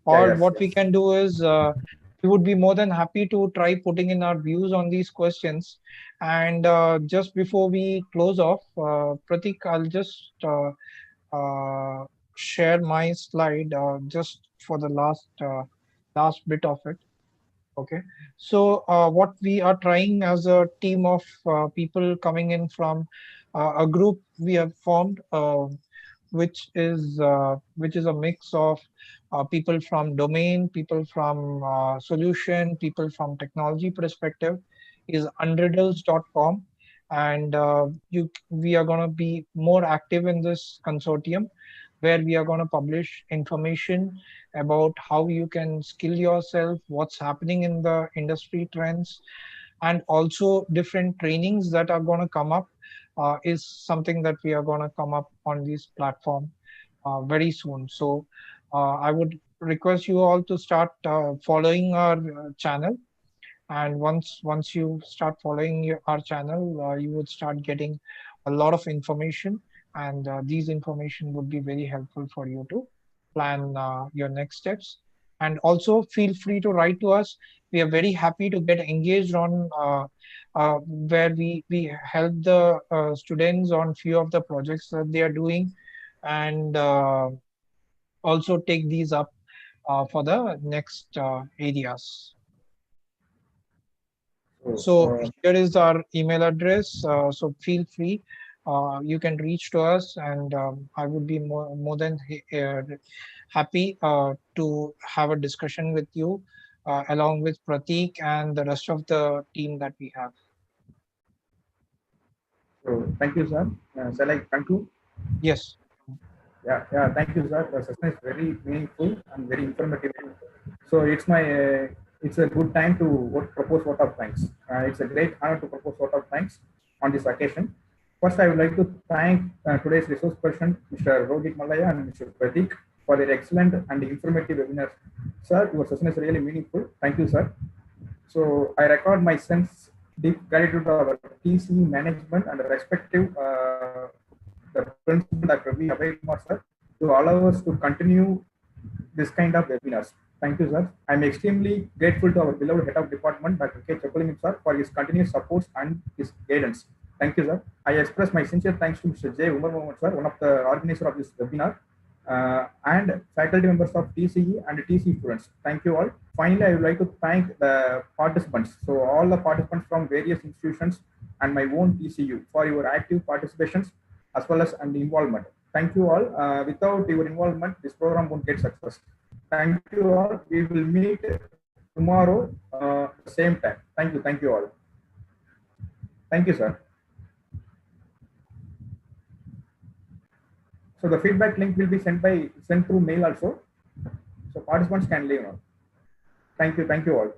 Or what we can do is we would be more than happy to try putting in our views on these questions. And just before we close off, Pratik, I'll just share my slide just for the last bit of it. Okay, so what we are trying as a team of people coming in from a group we have formed, which is a mix of people from domain, people from solution, people from technology perspective, is unriddles.com, and we are going to be more active in this consortium, where we are going to publish information about how you can skill yourself, what's happening in the industry trends, and also different trainings that are going to come up is something that we are going to come up on this platform very soon. So I would request you all to start following our channel. And once you start following our channel, you would start getting a lot of information, and these information would be very helpful for you to plan your next steps. And also feel free to write to us. We are very happy to get engaged on where we help the students on few of the projects that they are doing, and also take these up for the next areas. So here is our email address. So feel free. You can reach to us, and I would be more than happy to have a discussion with you along with Prateek and the rest of the team that we have. So thank you, sir. Shall I conclude? Yes. Yeah, thank you, sir. The session is very meaningful and very informative. So it's a good time to propose vote of thanks. It's a great honor to propose vote of thanks on this occasion. First, I would like to thank today's resource person, Mr. Rohit Malaya and Mr. Pratik, for their excellent and informative webinars. Sir, your session is really meaningful. Thank you, sir. So I record my sense deep gratitude to our TC management and respective the principal Dr. V. Abhay Kumar, sir, to allow us to continue this kind of webinars. Thank you, sir. I'm extremely grateful to our beloved head of department, Dr. K. Chakulim, sir, for his continuous support and his guidance. Thank you, sir. I express my sincere thanks to Mr. J. Umar Mohammed, sir, one of the organizers of this webinar, and faculty members of TCE and TC students. Thank you all. Finally, I would like to thank the participants. So all the participants from various institutions and my own TCU for your active participations as well as and involvement. Thank you all. Without your involvement, this program won't get success. Thank you all. We will meet tomorrow same time. Thank you. Thank you all. Thank you, sir. So the feedback link will be sent through mail also. So participants can leave now. Thank you. Thank you all.